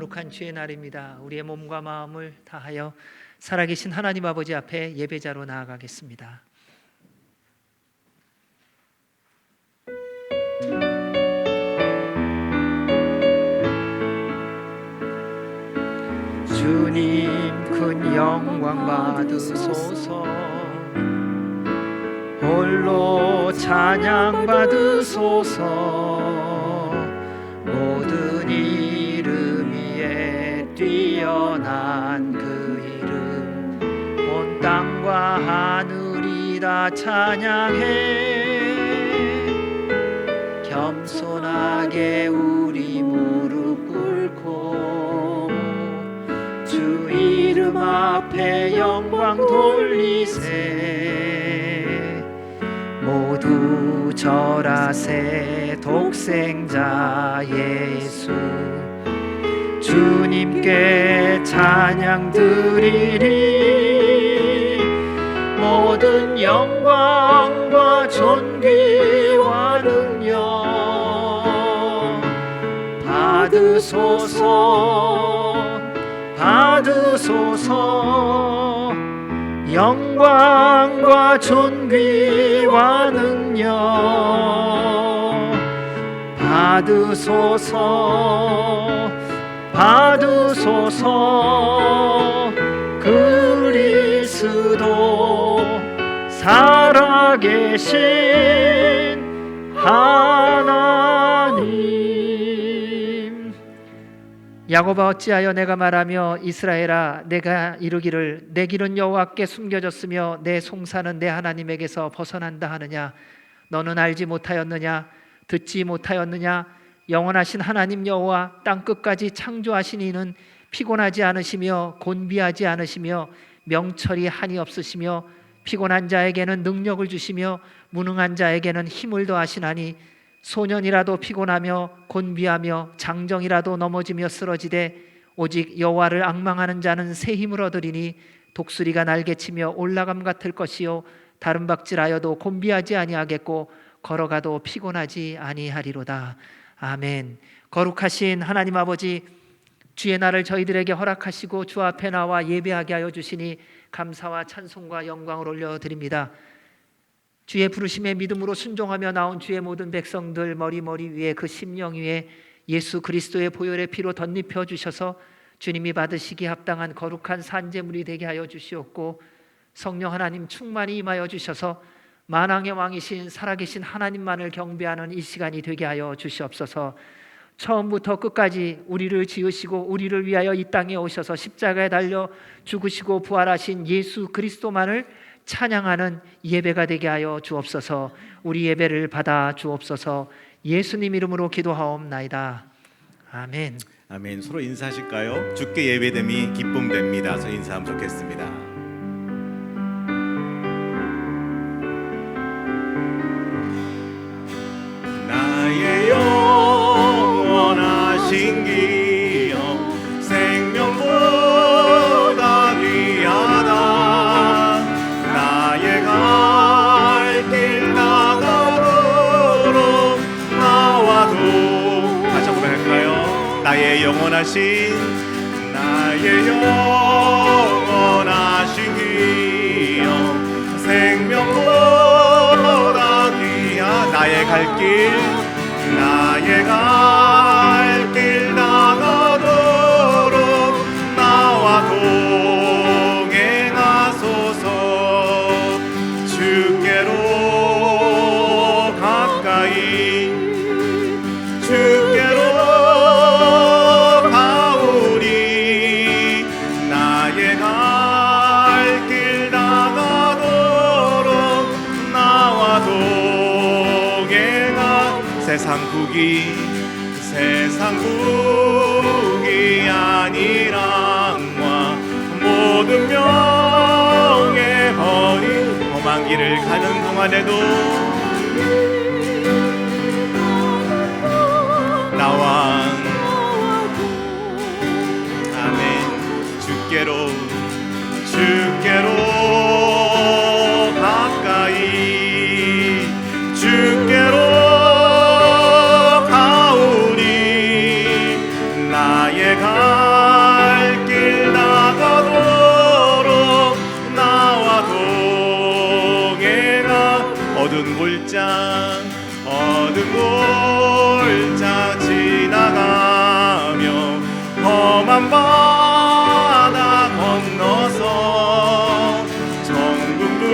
거룩한 주의 날입니다. 우리의 몸과 마음을 다하여 살아계신 하나님 아버지 앞에 예배자로 나아가겠습니다. 주님 큰 영광 받으소서, 홀로 찬양 받으소서. 모든 이름 위에 뛰어난 그 이름, 온 땅과 하늘이 다 찬양해. 겸손하게 우리 무릎 꿇고 주 이름 앞에 영광 돌리세. 모두 절하세. 독생자 예수 주님께 찬양 드리리. 모든 영광과 존귀와 능력 받으소서, 받으소서. 영광과 존귀와 능력 받으소서, 받으소서. 그리스도 살아계신 하나님. 야곱아, 어찌하여 내가 말하며 이스라엘아 내가 이르기를 내 길은 여호와께 숨겨졌으며 내 송사는 내 하나님에게서 벗어난다 하느냐? 너는 알지 못하였느냐? 듣지 못하였느냐? 영원하신 하나님 여호와 땅 끝까지 창조하신 이는 피곤하지 않으시며 곤비하지 않으시며 명철이 한이 없으시며 피곤한 자에게는 능력을 주시며 무능한 자에게는 힘을 더하시나니 소년이라도 피곤하며 곤비하며 장정이라도 넘어지며 쓰러지되 오직 여호와를 앙망하는 자는 새 힘을 얻으리니 독수리가 날개치며 올라감 같을 것이요 다른 박질하여도 곤비하지 아니하겠고 걸어가도 피곤하지 아니하리로다. 아멘. 거룩하신 하나님 아버지, 주의 날을 저희들에게 허락하시고 주 앞에 나와 예배하게 하여 주시니 감사와 찬송과 영광을 올려드립니다. 주의 부르심에 믿음으로 순종하며 나온 주의 모든 백성들 머리 위에 그 심령 위에 예수 그리스도의 보혈의 피로 덧입혀 주셔서 주님이 받으시기 합당한 거룩한 산제물이 되게 하여 주시옵고, 성령 하나님 충만히 임하여 주셔서 만왕의 왕이신 살아계신 하나님만을 경배하는 이 시간이 되게 하여 주시옵소서. 처음부터 끝까지 우리를 지으시고 우리를 위하여 이 땅에 오셔서 십자가에 달려 죽으시고 부활하신 예수 그리스도만을 찬양하는 예배가 되게 하여 주옵소서. 우리 예배를 받아 주옵소서. 예수님 이름으로 기도하옵나이다. 아멘. 아멘. 서로 인사하실까요? 주께 예배됨이 기쁨됩니다. 저 인사하면 좋겠습니다. 나의 영원하신 기영 생명보다 귀하다. 나의 갈 길 나가도록 나와도. 다시 한번 할까요? 나의 영원하신 기영 생명보다 귀한. 나의 갈 길 나가도록 나와 동행하소서. 주께로 가까이 주께로 가오리. 나의 갈 길 나가도록 나와 동행하. 세상 국이 아니랑과 모든 명예 버린 험한 길을 가는 동안에도 나와. 아멘. 주께로 가까이 주께로 가오리. 나의 갈 어두운 골짜 지나가며 험한 바다 건너서 정금군에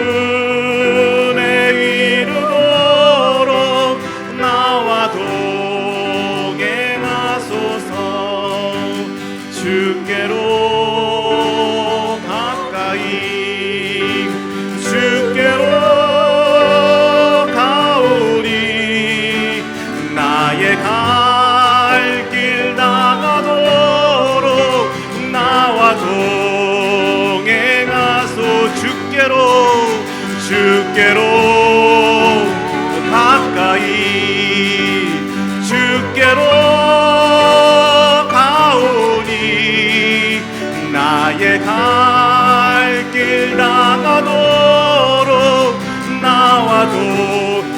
이르도록 나와 동행하소서. 주께로 가까이 주께로 가오니 나의 갈 길 나가도록 나와 동행하소. 주께로 가까이 주께로 가오니 나의 갈 길 나가도록 나와도.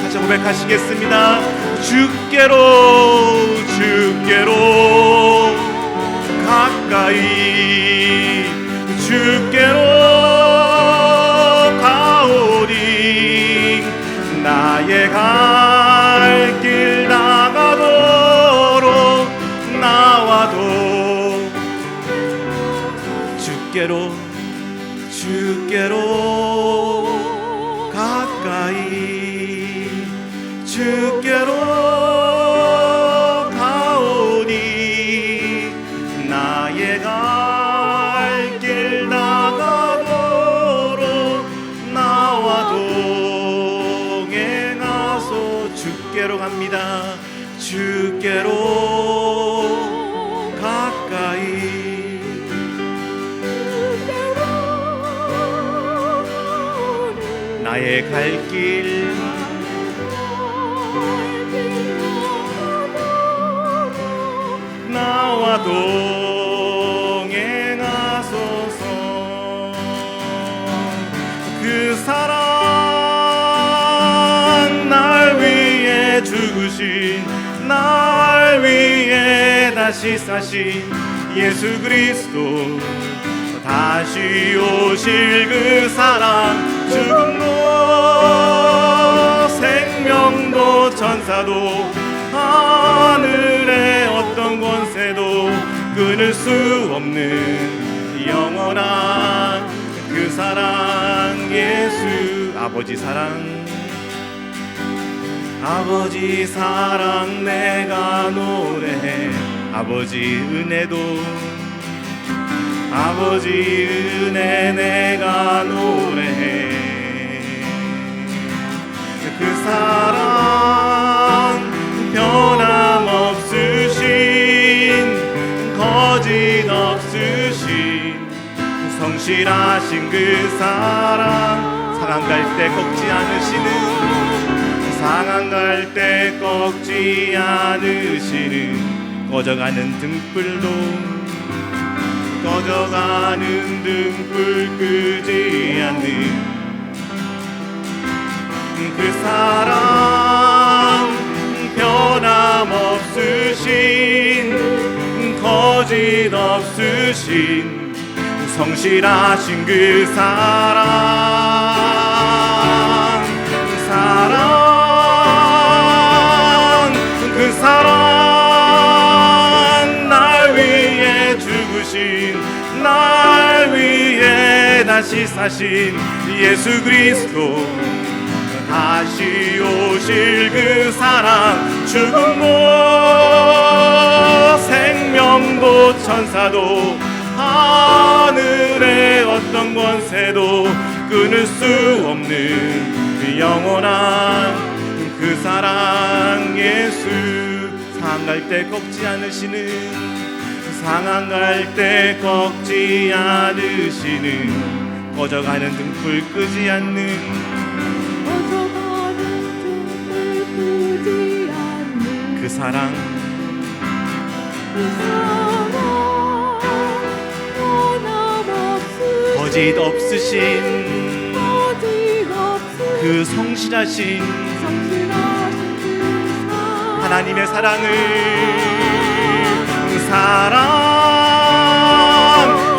다시 고백하시겠습니다. 주께로 가까이 주께로 가오니 나의 갈 길 나가도록 나와도. 주께로 가까이 주께로 가오니 나의 갈 길 나가도록 나와 동행하소. 주께로 갑니다. 주께로 가까이 나의 갈 길 나와 동행하소서. 그 사랑 날 위해 죽으신 날 위해 다시 사신 예수 그리스도. 다시 오실 그 사랑 죽음도 생명도 천사도 하늘의 어떤 권세도 끊을 수 없는 영원한 그 사랑 예수. 아버지 사랑 내가 노래해. 아버지 은혜 내가 노래해. 그 사랑 변함없으신 거짓 없으신 성실하신 그 사랑. 상한 갈 때 꺾지 않으시는 꺼져가는 등불 끄지 않는 그 사랑. 변함없으신 거짓 없으신 성실하신 그 사랑. 그 사랑 날 위해 죽으신 날 위해 다시 사신 예수 그리스도. 다시 오실 그 사랑. 죽음도 생명도 천사도 하늘의 어떤 권세도 끊을 수 없는 영원한 그 사랑 예수. 상한 갈 때 꺾지 않으시는 꺼져가는 등불 끄지 않는 그 사랑. 거짓 없으신 그 성실하신 하나님의 사랑을.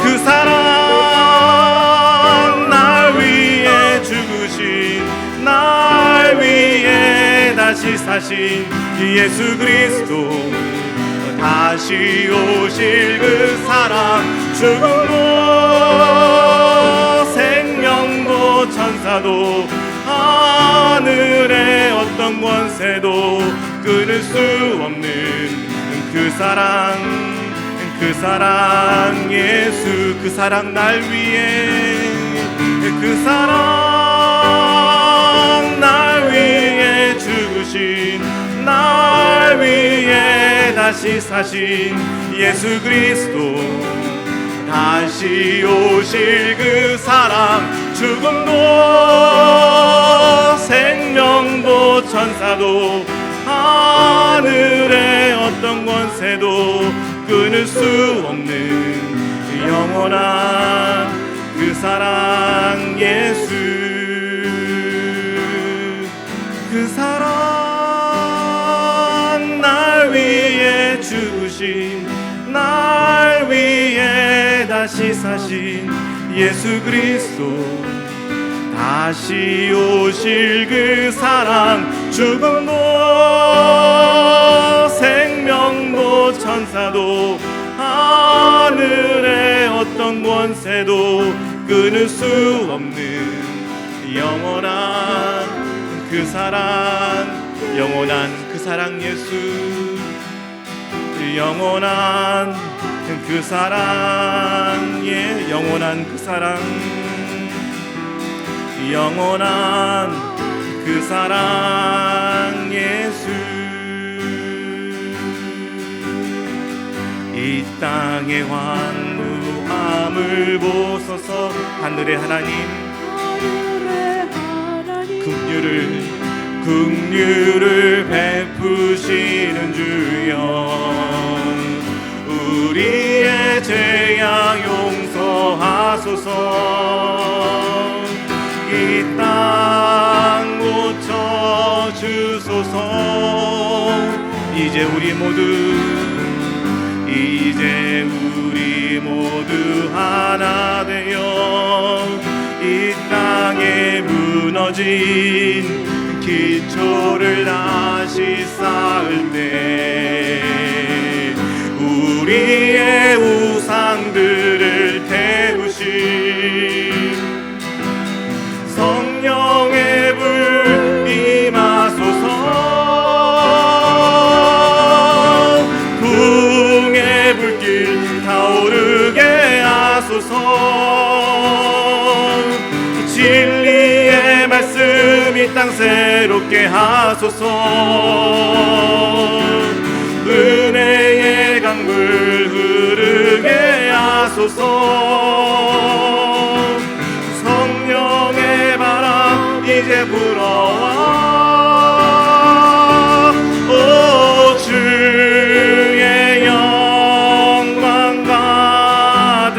그 사랑 날 위해 죽으신 날 다시 사신 예수 그리스도 다시 오실 그 사랑 죽음도 생명도 천사도 하늘의 어떤 권세도 끊을 수 없는 그 사랑 예수 그 사랑 날 위해 그 사랑 날 위해 죽으신 날 위해 다시 사신 예수 그리스도 다시 오실 그 사랑 죽음도 생명도 천사도 하늘의 어떤 권세도 끊을 수 없는 영원한 그 사랑 예수 그 사랑 날 위해 죽으신 날 위해 다시 사신 예수 그리스도 다시 오실 그 사랑 죽음도 생명도 천사도 하늘의 어떤 권세도 끊을 수 없는 영원한 그 사랑 영원한 그 사랑 예수 영원한 그 사랑 예 영원한 그 사랑 영원한 그 사랑 예수 이 땅의 황무함을 보소서 하늘의 하나님 긍휼을 베푸시는 주여 우리의 죄악 용서하소서 이 땅 고쳐 주소서 이제 우리 모두 하나 되어 이 땅에 무너진 기초를 다시 쌓을 때 우리의 우상들을 태우신 성령의 불 임하소서 궁의 불길 타오르게 하소서 진리의 말씀 이 땅 새롭게 하소서 은혜의 강물 흐르게 하소서 성령의 바람 이제 불어와 오 주의 영광 가득한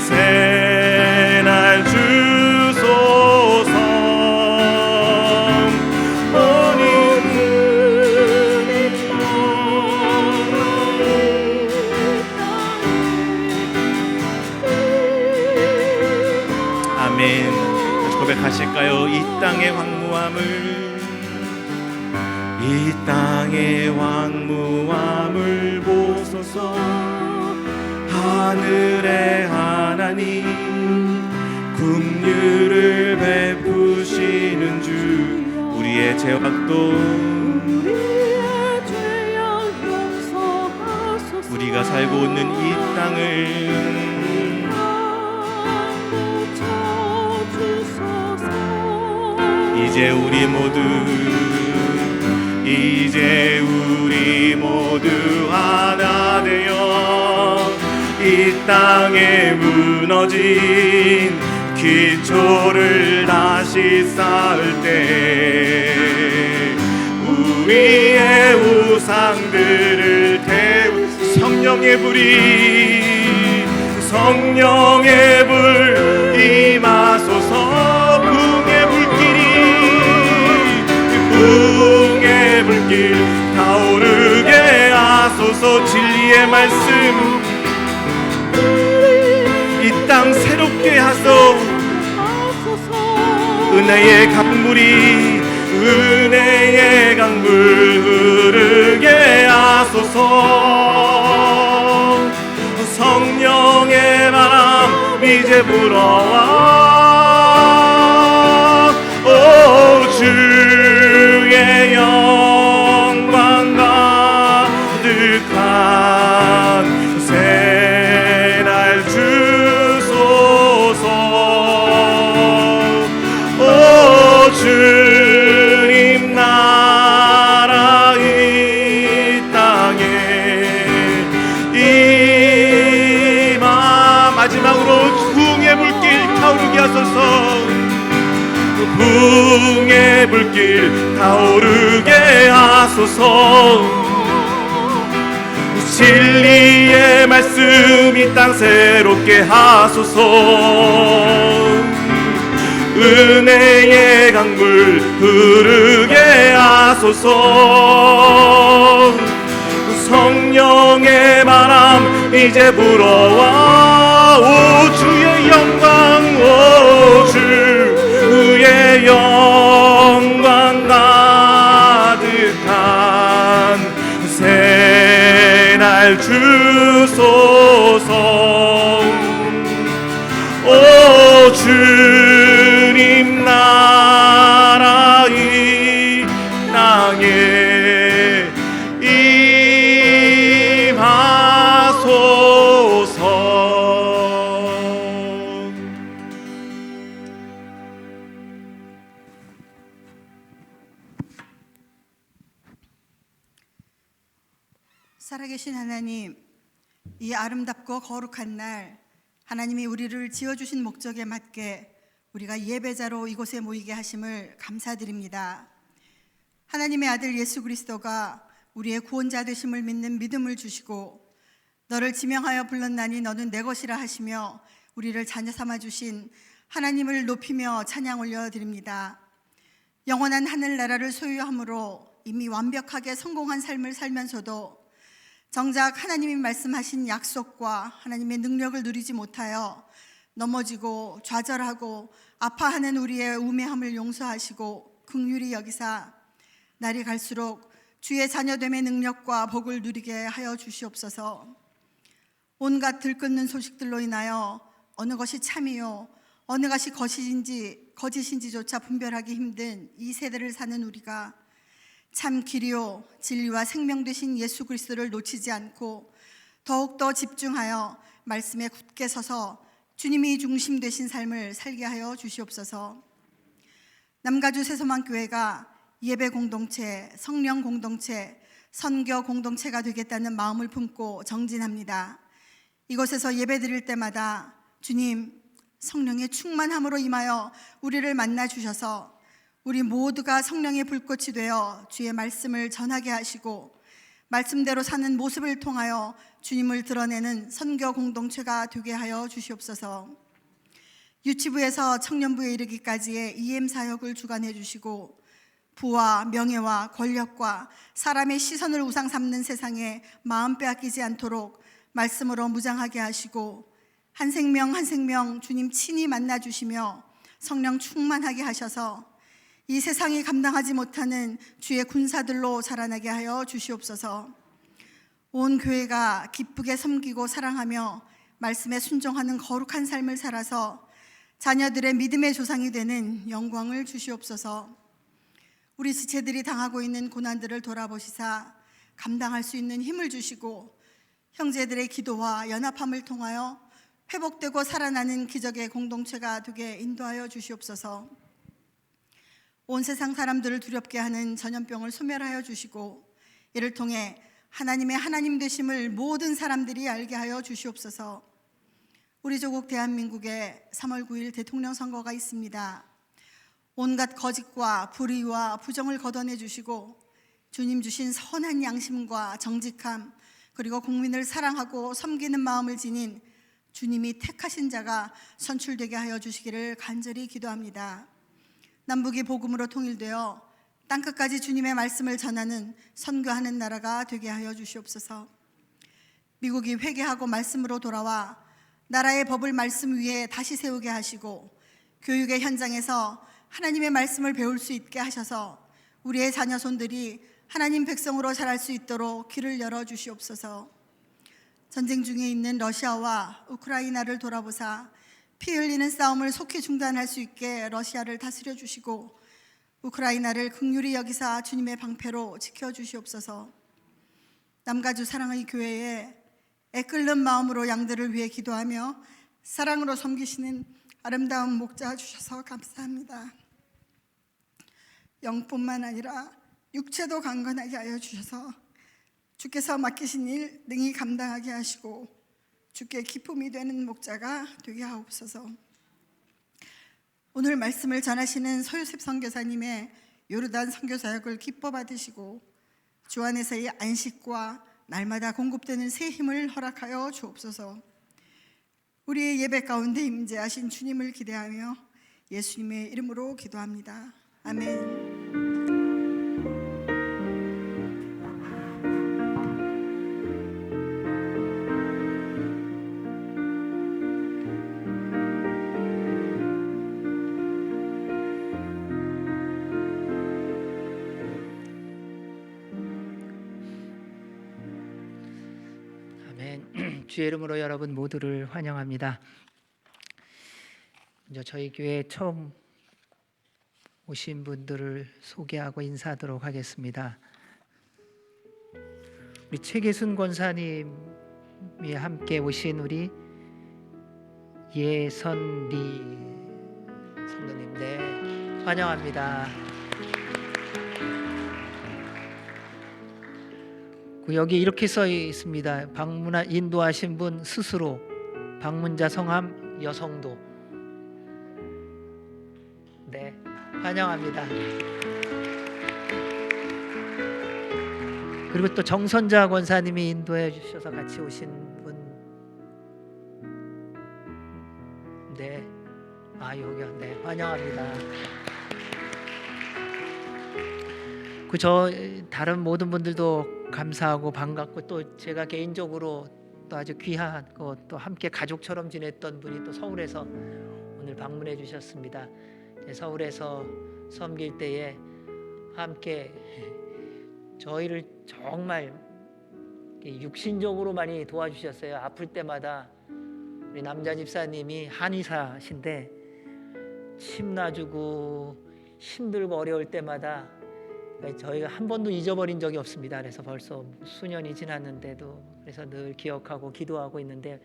새날 주소서 아멘. 고백하실까요? 이 땅의 황무함을 보소서 하늘의 하나님 긍휼을 베푸시는 주 우리의 죄악도 우리가 살고 있는 이 땅을 이제 우리 모두 하나 되어 이 땅에 무너진 기초를 다시 쌓을 때 우리의 우상들을 태우 성령의 불 임하소서 궁의 불길 타오르게 하소서 진리의 말씀 이 땅 새롭게 하소 은혜의 강물이 은혜의 강물 흐르게 하소서. 성령의 바람 이제 불어와 주의 영광 가득한 새날 주소서. 주님 나라 이 땅에 임하. 마지막으로 부흥의 불길 타오르게 하소서. 부흥의 불길 타오르게 하소서. 진리의 말씀 이 땅 새롭게 하소서. 은혜의 강물 흐르게 하소서. 성령의 바람 이제 불어와 주의 영광 주의 영광 가득한 새날 주소서. 주님 나라 이 땅에 임하소서. 살아계신 하나님, 이 아름답고 거룩한 날 하나님이 우리를 지어주신 목적에 맞게 우리가 예배자로 이곳에 모이게 하심을 감사드립니다. 하나님의 아들 예수 그리스도가 우리의 구원자 되심을 믿는 믿음을 주시고 너를 지명하여 불렀나니 너는 내 것이라 하시며 우리를 자녀 삼아 주신 하나님을 높이며 찬양 올려드립니다. 영원한 하늘나라를 소유함으로 이미 완벽하게 성공한 삶을 살면서도 정작 하나님이 말씀하신 약속과 하나님의 능력을 누리지 못하여 넘어지고 좌절하고 아파하는 우리의 우매함을 용서하시고 긍휼히 여기사 날이 갈수록 주의 자녀됨의 능력과 복을 누리게 하여 주시옵소서. 온갖 들끓는 소식들로 인하여 어느 것이 참이요 어느 것이 거짓인지조차 분별하기 힘든 이 세대를 사는 우리가 참 길이요 진리와 생명 되신 예수 그리스도를 놓치지 않고 더욱더 집중하여 말씀에 굳게 서서 주님이 중심 되신 삶을 살게 하여 주시옵소서. 남가주 새소망교회가 예배 공동체, 성령 공동체, 선교 공동체가 되겠다는 마음을 품고 정진합니다. 이곳에서 예배 드릴 때마다 주님 성령의 충만함으로 임하여 우리를 만나 주셔서 우리 모두가 성령의 불꽃이 되어 주의 말씀을 전하게 하시고 말씀대로 사는 모습을 통하여 주님을 드러내는 선교 공동체가 되게 하여 주시옵소서. 유치부에서 청년부에 이르기까지의 EM 사역을 주관해 주시고 부와 명예와 권력과 사람의 시선을 우상 삼는 세상에 마음 빼앗기지 않도록 말씀으로 무장하게 하시고 한 생명 한 생명 주님 친히 만나 주시며 성령 충만하게 하셔서 이 세상이 감당하지 못하는 주의 군사들로 자라나게 하여 주시옵소서. 온 교회가 기쁘게 섬기고 사랑하며 말씀에 순종하는 거룩한 삶을 살아서 자녀들의 믿음의 조상이 되는 영광을 주시옵소서. 우리 지체들이 당하고 있는 고난들을 돌아보시사 감당할 수 있는 힘을 주시고 형제들의 기도와 연합함을 통하여 회복되고 살아나는 기적의 공동체가 되게 인도하여 주시옵소서. 온 세상 사람들을 두렵게 하는 전염병을 소멸하여 주시고 이를 통해 하나님의 하나님 되심을 모든 사람들이 알게 하여 주시옵소서. 우리 조국 대한민국에 3월 9일 대통령 선거가 있습니다. 온갖 거짓과 불의와 부정을 걷어내 주시고 주님 주신 선한 양심과 정직함 그리고 국민을 사랑하고 섬기는 마음을 지닌 주님이 택하신 자가 선출되게 하여 주시기를 간절히 기도합니다. 남북이 복음으로 통일되어 땅끝까지 주님의 말씀을 전하는 선교하는 나라가 되게 하여 주시옵소서. 미국이 회개하고 말씀으로 돌아와 나라의 법을 말씀 위에 다시 세우게 하시고 교육의 현장에서 하나님의 말씀을 배울 수 있게 하셔서 우리의 자녀손들이 하나님 백성으로 자랄 수 있도록 길을 열어주시옵소서. 전쟁 중에 있는 러시아와 우크라이나를 돌아보사 피 흘리는 싸움을 속히 중단할 수 있게 러시아를 다스려 주시고 우크라이나를 긍휼히 여기사 주님의 방패로 지켜주시옵소서. 남가주 사랑의 교회에 애끓는 마음으로 양들을 위해 기도하며 사랑으로 섬기시는 아름다운 목자 주셔서 감사합니다. 영뿐만 아니라 육체도 강건하게 하여 주셔서 주께서 맡기신 일 능히 감당하게 하시고 주께 기쁨이 되는 목자가 되게 하옵소서. 오늘 말씀을 전하시는 서유셉 선교사님의 요르단 선교사역을 기뻐 받으시고 주 안에서의 안식과 날마다 공급되는 새 힘을 허락하여 주옵소서. 우리의 예배 가운데 임재하신 주님을 기대하며 예수님의 이름으로 기도합니다. 아멘. 주의 이름으로 여러분 모두를 환영합니다. 먼저 저희 교회 처음 오신 분들을 소개하고 인사하도록 하겠습니다. 우리 최계순 권사님이 함께 오신 우리 예선리 성도님, 네, 환영합니다. 여기 이렇게 써 있습니다. 인도하신 분 스스로 방문자 성함 여성도. 네, 환영합니다. 그리고 또 정선자 권사님이 인도해 주셔서 같이 오신 분. 네, 여기요. 네, 환영합니다. 다른 모든 분들도 감사하고 반갑고, 또 제가 개인적으로 또 아주 귀하고 또 함께 가족처럼 지냈던 분이 또 서울에서 오늘 방문해 주셨습니다. 서울에서 섬길 때에 함께 저희를 정말 육신적으로 많이 도와주셨어요. 아플 때마다 우리 남자 집사님이 한의사신데 침 놔주고 힘들고 어려울 때마다 저희가 한 번도 잊어버린 적이 없습니다. 그래서 벌써 수년이 지났는데도 그래서 늘 기억하고 기도하고 있는데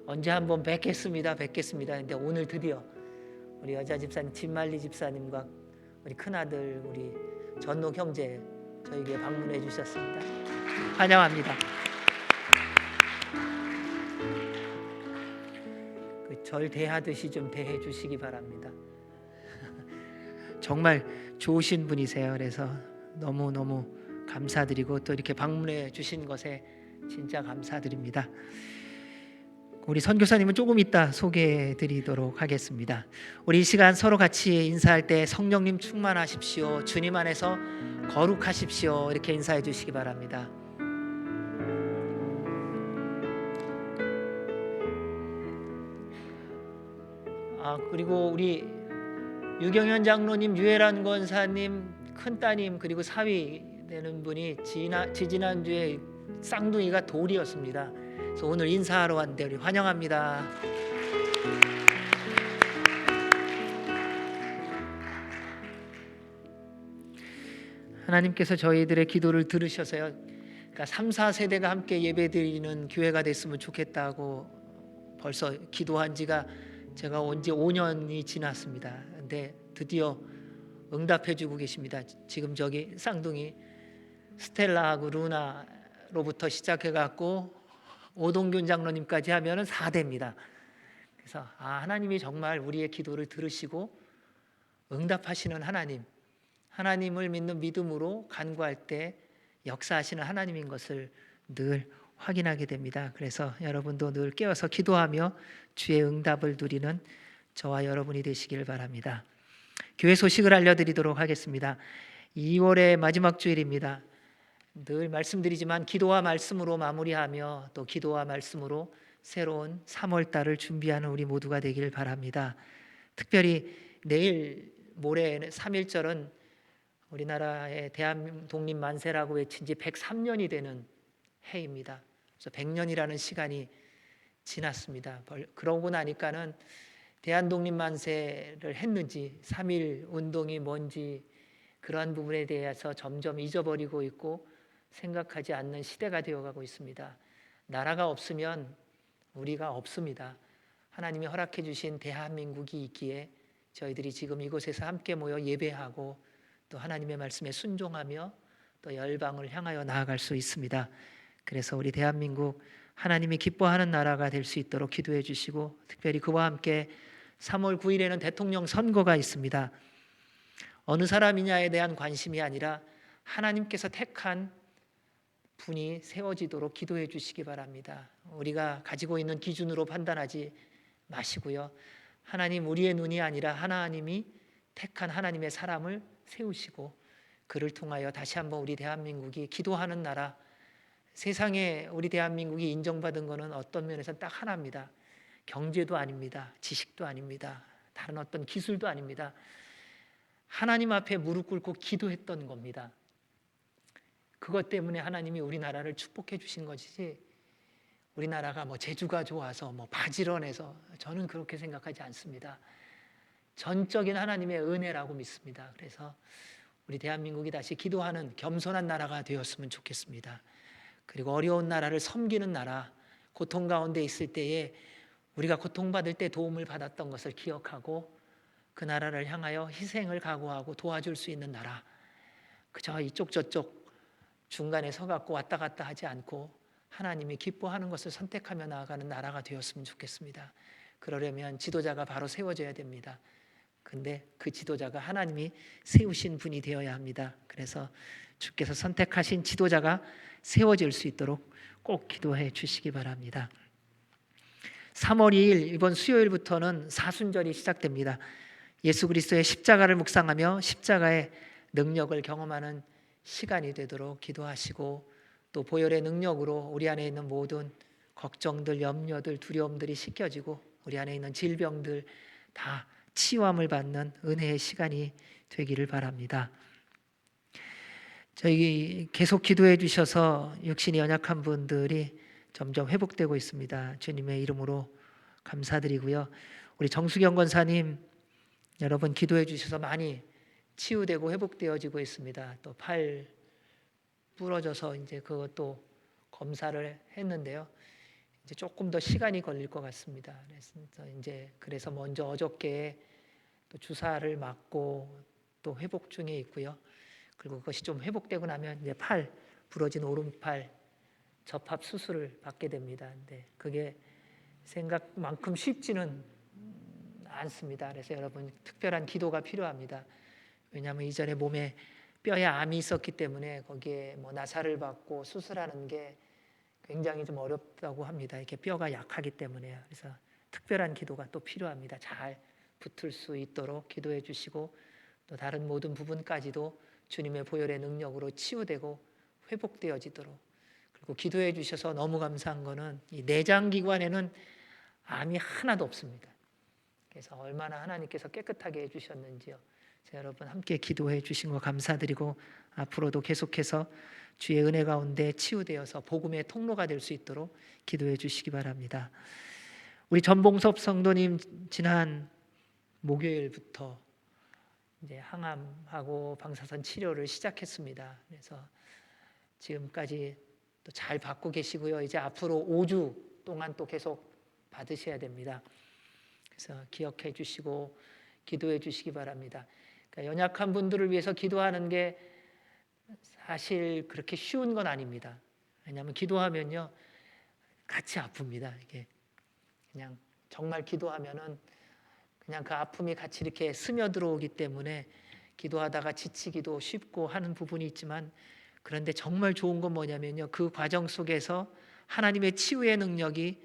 언제 한번 뵙겠습니다. 근데 오늘 드디어 우리 여자 집사님 진말리 집사님과 우리 큰아들 우리 전록 형제 저희에게 방문해 주셨습니다. 환영합니다. 절 대하듯이 좀 대해 주시기 바랍니다. 정말 좋으신 분이세요. 그래서 너무너무 감사드리고 또 이렇게 방문해 주신 것에 진짜 감사드립니다. 우리 선교사님은 조금 이따 소개해 드리도록 하겠습니다. 우리 이 시간 서로 같이 인사할 때 성령님 충만하십시오, 주님 안에서 거룩하십시오, 이렇게 인사해 주시기 바랍니다. 그리고 우리 유경현 장로님, 유혜란 권사님 큰따님, 그리고 사위 되는 분이 지지난주에 쌍둥이가 돌이었습니다. 그래서 오늘 인사하러 왔는데 우리 환영합니다. 하나님께서 저희들의 기도를 들으셔서요, 그러니까 3, 4세대가 함께 예배드리는 교회가 됐으면 좋겠다고 벌써 기도한 지가 제가 온 지 5년이 지났습니다. 근데 드디어 응답해 주고 계십니다. 지금 저기 쌍둥이 스텔라하고 루나로부터 시작해 갖고 오동균 장로님까지 하면은 4대입니다. 그래서 하나님이 정말 우리의 기도를 들으시고 응답하시는 하나님을 믿는 믿음으로 간구할 때 역사하시는 하나님인 것을 늘 확인하게 됩니다. 그래서 여러분도 늘 깨어서 기도하며 주의 응답을 누리는 저와 여러분이 되시길 바랍니다. 교회 소식을 알려드리도록 하겠습니다. 2월의 마지막 주일입니다. 늘 말씀드리지만 기도와 말씀으로 마무리하며 또 기도와 말씀으로 새로운 3월 달을 준비하는 우리 모두가 되길 바랍니다. 특별히 내일 모레 3.1절은 우리나라의 대한민국 독립 만세라고 외친 지 103년이 되는 해입니다. 그래서 100년이라는 시간이 지났습니다. 그러고 나니까는 대한 독립 만세를 했는지 3.1 운동이 뭔지 그러한 부분에 대해서 점점 잊어버리고 있고 생각하지 않는 시대가 되어가고 있습니다. 나라가 없으면 우리가 없습니다. 하나님이 허락해 주신 대한민국이 있기에 저희들이 지금 이곳에서 함께 모여 예배하고 또 하나님의 말씀에 순종하며 또 열방을 향하여 나아갈 수 있습니다. 그래서 우리 대한민국 하나님이 기뻐하는 나라가 될 수 있도록 기도해 주시고, 특별히 그와 함께 3월 9일에는 대통령 선거가 있습니다. 어느 사람이냐에 대한 관심이 아니라 하나님께서 택한 분이 세워지도록 기도해 주시기 바랍니다. 우리가 가지고 있는 기준으로 판단하지 마시고요. 하나님, 우리의 눈이 아니라 하나님이 택한 하나님의 사람을 세우시고 그를 통하여 다시 한번 우리 대한민국이 기도하는 나라, 세상에 우리 대한민국이 인정받은 것은 어떤 면에서 딱 하나입니다. 경제도 아닙니다. 지식도 아닙니다. 다른 어떤 기술도 아닙니다. 하나님 앞에 무릎 꿇고 기도했던 겁니다. 그것 때문에 하나님이 우리나라를 축복해 주신 것이지, 우리나라가 뭐 제주가 좋아서 뭐 바지런해서, 저는 그렇게 생각하지 않습니다. 전적인 하나님의 은혜라고 믿습니다. 그래서 우리 대한민국이 다시 기도하는 겸손한 나라가 되었으면 좋겠습니다. 그리고 어려운 나라를 섬기는 나라, 고통 가운데 있을 때에 우리가 고통받을 때 도움을 받았던 것을 기억하고 그 나라를 향하여 희생을 각오하고 도와줄 수 있는 나라, 그저 이쪽 저쪽 중간에 서갖고 왔다 갔다 하지 않고 하나님이 기뻐하는 것을 선택하며 나아가는 나라가 되었으면 좋겠습니다. 그러려면 지도자가 바로 세워져야 됩니다. 근데 그 지도자가 하나님이 세우신 분이 되어야 합니다. 그래서 주께서 선택하신 지도자가 세워질 수 있도록 꼭 기도해 주시기 바랍니다. 3월 2일 이번 수요일부터는 사순절이 시작됩니다. 예수 그리스도의 십자가를 묵상하며 십자가의 능력을 경험하는 시간이 되도록 기도하시고, 또 보혈의 능력으로 우리 안에 있는 모든 걱정들, 염려들, 두려움들이 씻겨지고 우리 안에 있는 질병들 다 치유함을 받는 은혜의 시간이 되기를 바랍니다. 저희 계속 기도해 주셔서 육신이 연약한 분들이 점점 회복되고 있습니다. 주님의 이름으로 감사드리고요. 우리 정수경 권사님, 여러분 기도해 주셔서 많이 치유되고 회복되어지고 있습니다. 또 팔 부러져서 이제 그것도 검사를 했는데요. 이제 조금 더 시간이 걸릴 것 같습니다. 그래서 먼저 어저께 또 주사를 맞고 또 회복 중에 있고요. 그리고 그것이 좀 회복되고 나면 이제 팔 부러진 오른팔 접합 수술을 받게 됩니다. 근데 그게 생각만큼 쉽지는 않습니다. 그래서 여러분 특별한 기도가 필요합니다. 왜냐하면 이전에 몸에 뼈에 암이 있었기 때문에 거기에 뭐 나사를 받고 수술하는 게 굉장히 좀 어렵다고 합니다. 이렇게 뼈가 약하기 때문에요. 그래서 특별한 기도가 또 필요합니다. 잘 붙을 수 있도록 기도해 주시고, 또 다른 모든 부분까지도 주님의 보혈의 능력으로 치유되고 회복되어지도록, 그리고 기도해 주셔서 너무 감사한 거는 이 내장기관에는 암이 하나도 없습니다. 그래서 얼마나 하나님께서 깨끗하게 해주셨는지요. 여러분 함께 기도해 주신 거 감사드리고, 앞으로도 계속해서 주의 은혜 가운데 치유되어서 복음의 통로가 될 수 있도록 기도해 주시기 바랍니다. 우리 전봉섭 성도님 지난 목요일부터 이제 항암하고 방사선 치료를 시작했습니다. 그래서 지금까지 또 잘 받고 계시고요. 이제 앞으로 5주 동안 또 계속 받으셔야 됩니다. 그래서 기억해 주시고 기도해 주시기 바랍니다. 그러니까 연약한 분들을 위해서 기도하는 게 사실 그렇게 쉬운 건 아닙니다. 왜냐하면 기도하면요 같이 아픕니다. 이게 그냥 정말 기도하면은 그냥 그 아픔이 같이 이렇게 스며들어오기 때문에 기도하다가 지치기도 쉽고 하는 부분이 있지만, 그런데 정말 좋은 건 뭐냐면요, 그 과정 속에서 하나님의 치유의 능력이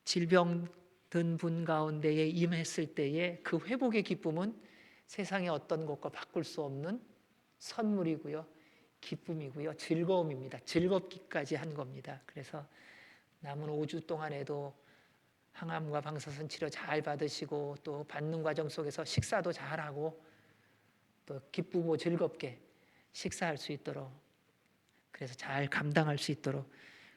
질병 든 분 가운데에 임했을 때에 그 회복의 기쁨은 세상의 어떤 것과 바꿀 수 없는 선물이고요, 기쁨이고요, 즐거움입니다. 즐겁기까지 한 겁니다. 그래서 남은 5주 동안에도 항암과 방사선 치료 잘 받으시고, 또 받는 과정 속에서 식사도 잘하고, 또 기쁘고 즐겁게 식사할 수 있도록, 그래서 잘 감당할 수 있도록,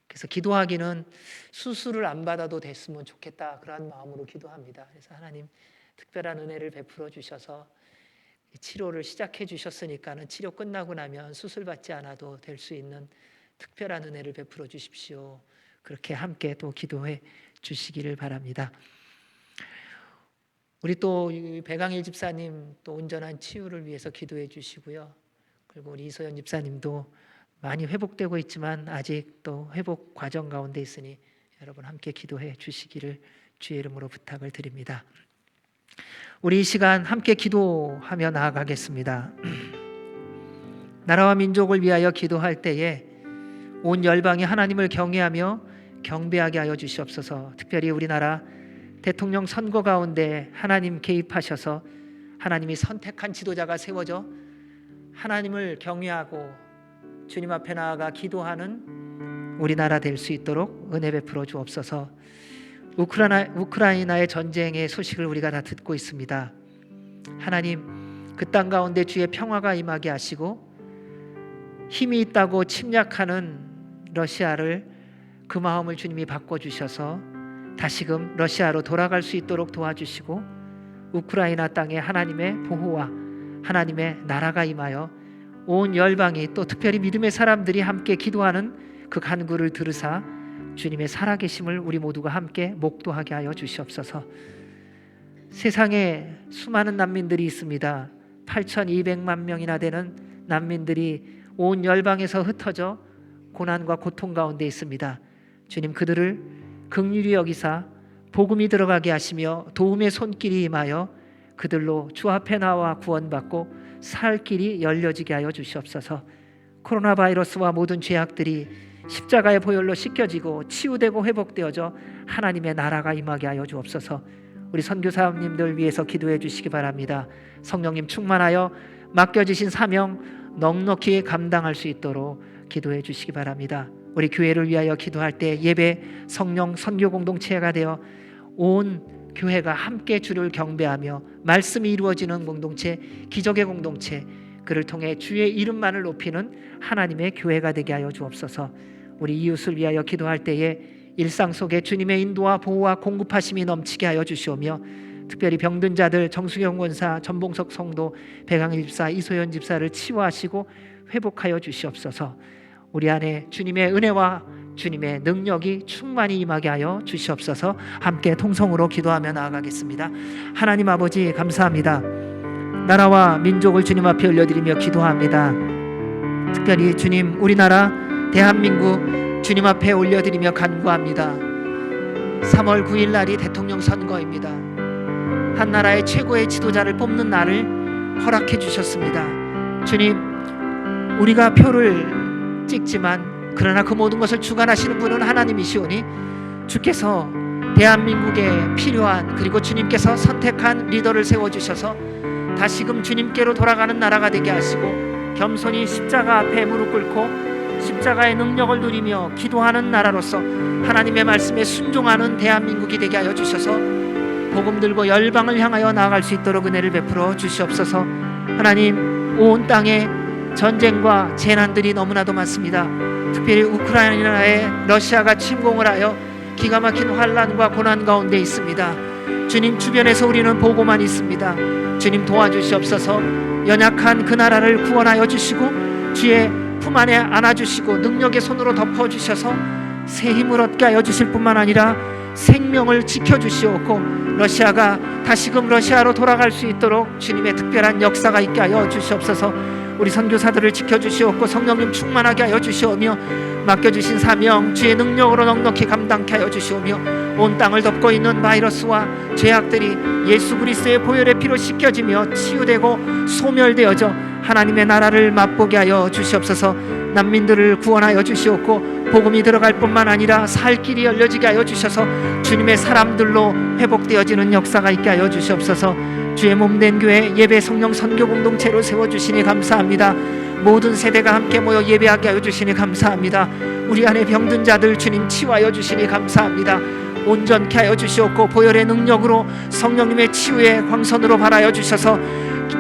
그래서 기도하기는 수술을 안 받아도 됐으면 좋겠다, 그런 마음으로 기도합니다. 그래서 하나님 특별한 은혜를 베풀어 주셔서 치료를 시작해 주셨으니까는 치료 끝나고 나면 수술 받지 않아도 될 수 있는 특별한 은혜를 베풀어 주십시오. 그렇게 함께 또 기도해 주시기를 바랍니다. 우리 또 배강일 집사님 또 온전한 치유를 위해서 기도해 주시고요. 그리고 우리 이소연 집사님도 많이 회복되고 있지만 아직 또 회복 과정 가운데 있으니 여러분 함께 기도해 주시기를 주의 이름으로 부탁을 드립니다. 우리 이 시간 함께 기도하며 나아가겠습니다. 나라와 민족을 위하여 기도할 때에 온 열방이 하나님을 경외하며 경배하게 하여 주시옵소서. 특별히 우리나라 대통령 선거 가운데 하나님 개입하셔서 하나님이 선택한 지도자가 세워져 하나님을 경외하고 주님 앞에 나아가 기도하는 우리나라 될 수 있도록 은혜 베풀어 주옵소서. 우크라이나의 전쟁의 소식을 우리가 다 듣고 있습니다. 하나님, 그 땅 가운데 주의 평화가 임하게 하시고 힘이 있다고 침략하는 러시아를 그 마음을 주님이 바꿔주셔서 다시금 러시아로 돌아갈 수 있도록 도와주시고 우크라이나 땅에 하나님의 보호와 하나님의 나라가 임하여 온 열방이 또 특별히 믿음의 사람들이 함께 기도하는 그 간구를 들으사 주님의 살아계심을 우리 모두가 함께 목도하게 하여 주시옵소서. 세상에 수많은 난민들이 있습니다. 8,200만 명이나 되는 난민들이 온 열방에서 흩어져 고난과 고통 가운데 있습니다. 주님, 그들을 긍휼히 여기사 복음이 들어가게 하시며 도움의 손길이 임하여 그들로 주 앞에 나와 구원받고 살 길이 열려지게 하여 주시옵소서. 코로나 바이러스와 모든 죄악들이 십자가의 보혈로 씻겨지고 치유되고 회복되어져 하나님의 나라가 임하게 하여 주옵소서. 우리 선교사님들 위해서 기도해 주시기 바랍니다. 성령님 충만하여 맡겨지신 사명 넉넉히 감당할 수 있도록 기도해 주시기 바랍니다. 우리 교회를 위하여 기도할 때 예배, 성령, 선교 공동체가 되어 온 교회가 함께 주를 경배하며 말씀이 이루어지는 공동체, 기적의 공동체, 그를 통해 주의 이름만을 높이는 하나님의 교회가 되게 하여 주옵소서. 우리 이웃을 위하여 기도할 때에 일상 속에 주님의 인도와 보호와 공급하심이 넘치게 하여 주시오며 특별히 병든 자들 정수경 권사, 전봉석 성도, 배강일 집사, 이소연 집사를 치유하시고 회복하여 주시옵소서. 우리 안에 주님의 은혜와 주님의 능력이 충만히 임하게 하여 주시옵소서. 함께 통성으로 기도하며 나아가겠습니다. 하나님 아버지 감사합니다. 나라와 민족을 주님 앞에 올려드리며 기도합니다. 특별히 주님, 우리나라 대한민국 주님 앞에 올려드리며 간구합니다. 3월 9일 날이 대통령 선거입니다. 한 나라의 최고의 지도자를 뽑는 날을 허락해 주셨습니다. 주님, 우리가 표를 찍지만 그러나 그 모든 것을 주관하시는 분은 하나님이시오니 주께서 대한민국에 필요한, 그리고 주님께서 선택한 리더를 세워주셔서 다시금 주님께로 돌아가는 나라가 되게 하시고 겸손히 십자가 앞에 무릎 꿇고 십자가의 능력을 누리며 기도하는 나라로서 하나님의 말씀에 순종하는 대한민국이 되게 하여 주셔서 복음 들고 열방을 향하여 나아갈 수 있도록 은혜를 베풀어 주시옵소서. 하나님, 온 땅에 전쟁과 재난들이 너무나도 많습니다. 특별히 우크라이나에 러시아가 침공을 하여 기가 막힌 환란과 고난 가운데 있습니다. 주님, 주변에서 우리는 보고만 있습니다. 주님 도와주시옵소서. 연약한 그 나라를 구원하여 주시고 주의 품 안에 안아주시고 능력의 손으로 덮어주셔서 새 힘을 얻게 하여 주실 뿐만 아니라 생명을 지켜주시옵고 러시아가 다시금 러시아로 돌아갈 수 있도록 주님의 특별한 역사가 있게 하여 주시옵소서. 우리 선교사들을 지켜주시옵고 성령님 충만하게 하여 주시오며 맡겨주신 사명 주의 능력으로 넉넉히 감당케 하여 주시오며 온 땅을 덮고 있는 바이러스와 죄악들이 예수 그리스도의 보혈의 피로 씻겨지며 치유되고 소멸되어져 하나님의 나라를 맛보게 하여 주시옵소서. 난민들을 구원하여 주시옵고 복음이 들어갈 뿐만 아니라 살 길이 열려지게 하여 주셔서 주님의 사람들로 회복되어지는 역사가 있게 하여 주시옵소서. 주의 몸된 교회 예배 성령 선교 공동체로 세워주시니 감사합니다. 모든 세대가 함께 모여 예배하게 하여 주시니 감사합니다. 우리 안에 병든 자들 주님 치유하여 주시니 감사합니다. 온전케 하여 주시옵고 보혈의 능력으로 성령님의 치유의 광선으로 발하여 주셔서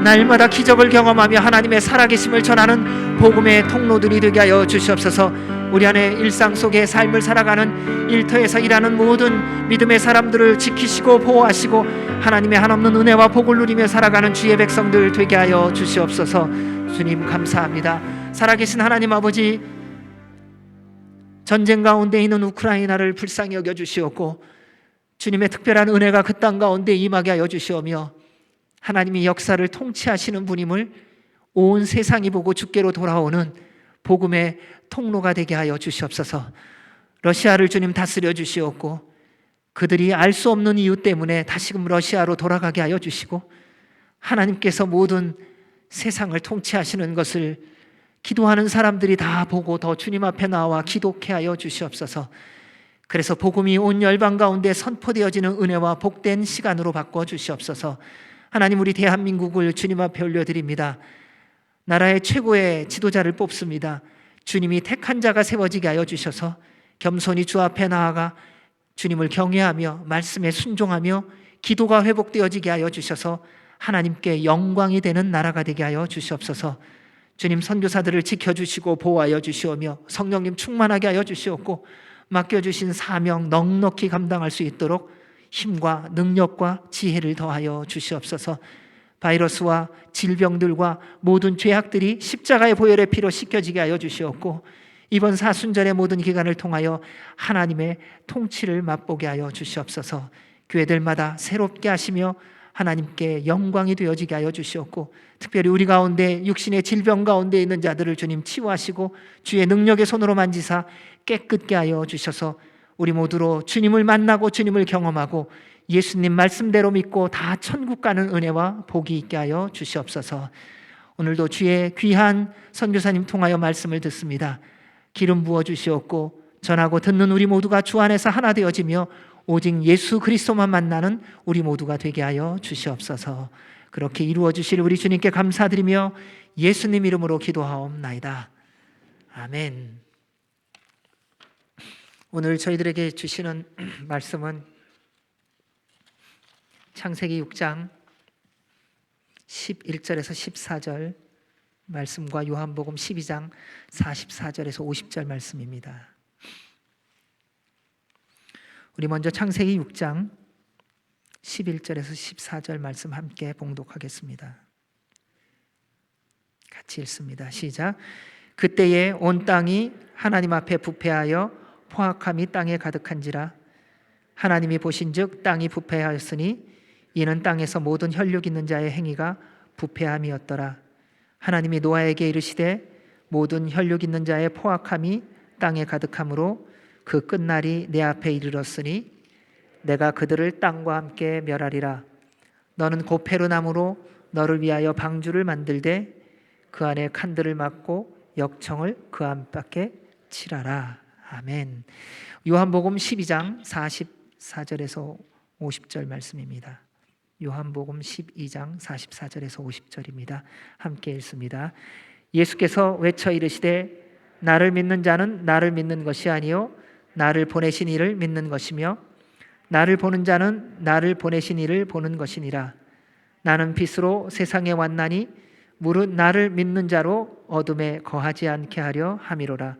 날마다 기적을 경험하며 하나님의 살아계심을 전하는 복음의 통로들이 되게 하여 주시옵소서. 우리 안에 일상 속의 삶을 살아가는 일터에서 일하는 모든 믿음의 사람들을 지키시고 보호하시고 하나님의 한없는 은혜와 복을 누리며 살아가는 주의 백성들 되게 하여 주시옵소서. 주님 감사합니다. 살아계신 하나님 아버지, 전쟁 가운데 있는 우크라이나를 불쌍히 여겨주시옵고 주님의 특별한 은혜가 그 땅 가운데 임하게 하여 주시오며 하나님이 역사를 통치하시는 분임을 온 세상이 보고 주께로 돌아오는 복음의 통로가 되게 하여 주시옵소서. 러시아를 주님 다스려 주시옵고 그들이 알 수 없는 이유 때문에 다시금 러시아로 돌아가게 하여 주시고 하나님께서 모든 세상을 통치하시는 것을 기도하는 사람들이 다 보고 더 주님 앞에 나와 기도케 하여 주시옵소서. 그래서 복음이 온 열방 가운데 선포되어지는 은혜와 복된 시간으로 바꿔 주시옵소서. 하나님, 우리 대한민국을 주님 앞에 올려드립니다. 나라의 최고의 지도자를 뽑습니다. 주님이 택한 자가 세워지게 하여 주셔서 겸손히 주 앞에 나아가 주님을 경외하며 말씀에 순종하며 기도가 회복되어지게 하여 주셔서 하나님께 영광이 되는 나라가 되게 하여 주시옵소서. 주님, 선교사들을 지켜주시고 보호하여 주시오며 성령님 충만하게 하여 주시옵고 맡겨주신 사명 넉넉히 감당할 수 있도록 힘과 능력과 지혜를 더하여 주시옵소서. 바이러스와 질병들과 모든 죄악들이 십자가의 보혈의 피로 씻겨지게 하여 주시옵고 이번 사순절의 모든 기간을 통하여 하나님의 통치를 맛보게 하여 주시옵소서. 교회들마다 새롭게 하시며 하나님께 영광이 되어지게 하여 주시옵고 특별히 우리 가운데 육신의 질병 가운데 있는 자들을 주님 치유하시고 주의 능력의 손으로 만지사 깨끗게 하여 주셔서 우리 모두로 주님을 만나고 주님을 경험하고 예수님 말씀대로 믿고 다 천국 가는 은혜와 복이 있게 하여 주시옵소서. 오늘도 주의 귀한 선교사님 통하여 말씀을 듣습니다. 기름 부어 주시옵고 전하고 듣는 우리 모두가 주 안에서 하나 되어지며 오직 예수 그리스도만 만나는 우리 모두가 되게 하여 주시옵소서. 그렇게 이루어 주실 우리 주님께 감사드리며 예수님 이름으로 기도하옵나이다. 아멘. 오늘 저희들에게 주시는 말씀은 창세기 6장 11절에서 14절 말씀과 요한복음 12장 44절에서 50절 말씀입니다. 우리 먼저 창세기 6장 11절에서 14절 말씀 함께 봉독하겠습니다. 같이 읽습니다. 시작. 그때에 온 땅이 하나님 앞에 부패하여 포악함이 땅에 가득한지라. 하나님이 보신즉 땅이 부패하였으니 이는 땅에서 모든 혈육 있는 자의 행위가 부패함이었더라. 하나님이 노아에게 이르시되 모든 혈육 있는 자의 포악함이 땅에 가득함으로 그 끝날이 내 앞에 이르렀으니 내가 그들을 땅과 함께 멸하리라. 너는 고페르나무로 너를 위하여 방주를 만들되 그 안에 칸들을 막고 역청을 그 안팎에 칠하라. 아멘. 요한복음 12장 44절에서 50절 말씀입니다. 요한복음 12장 44절에서 50절입니다. 함께 읽습니다. 예수께서 외쳐 이르시되 나를 믿는 자는 나를 믿는 것이 아니요 나를 보내신 이를 믿는 것이며 나를 보는 자는 나를 보내신 이를 보는 것이니라. 나는 빛으로 세상에 왔나니 무릇 나를 믿는 자로 어둠에 거하지 않게 하려 함이로라.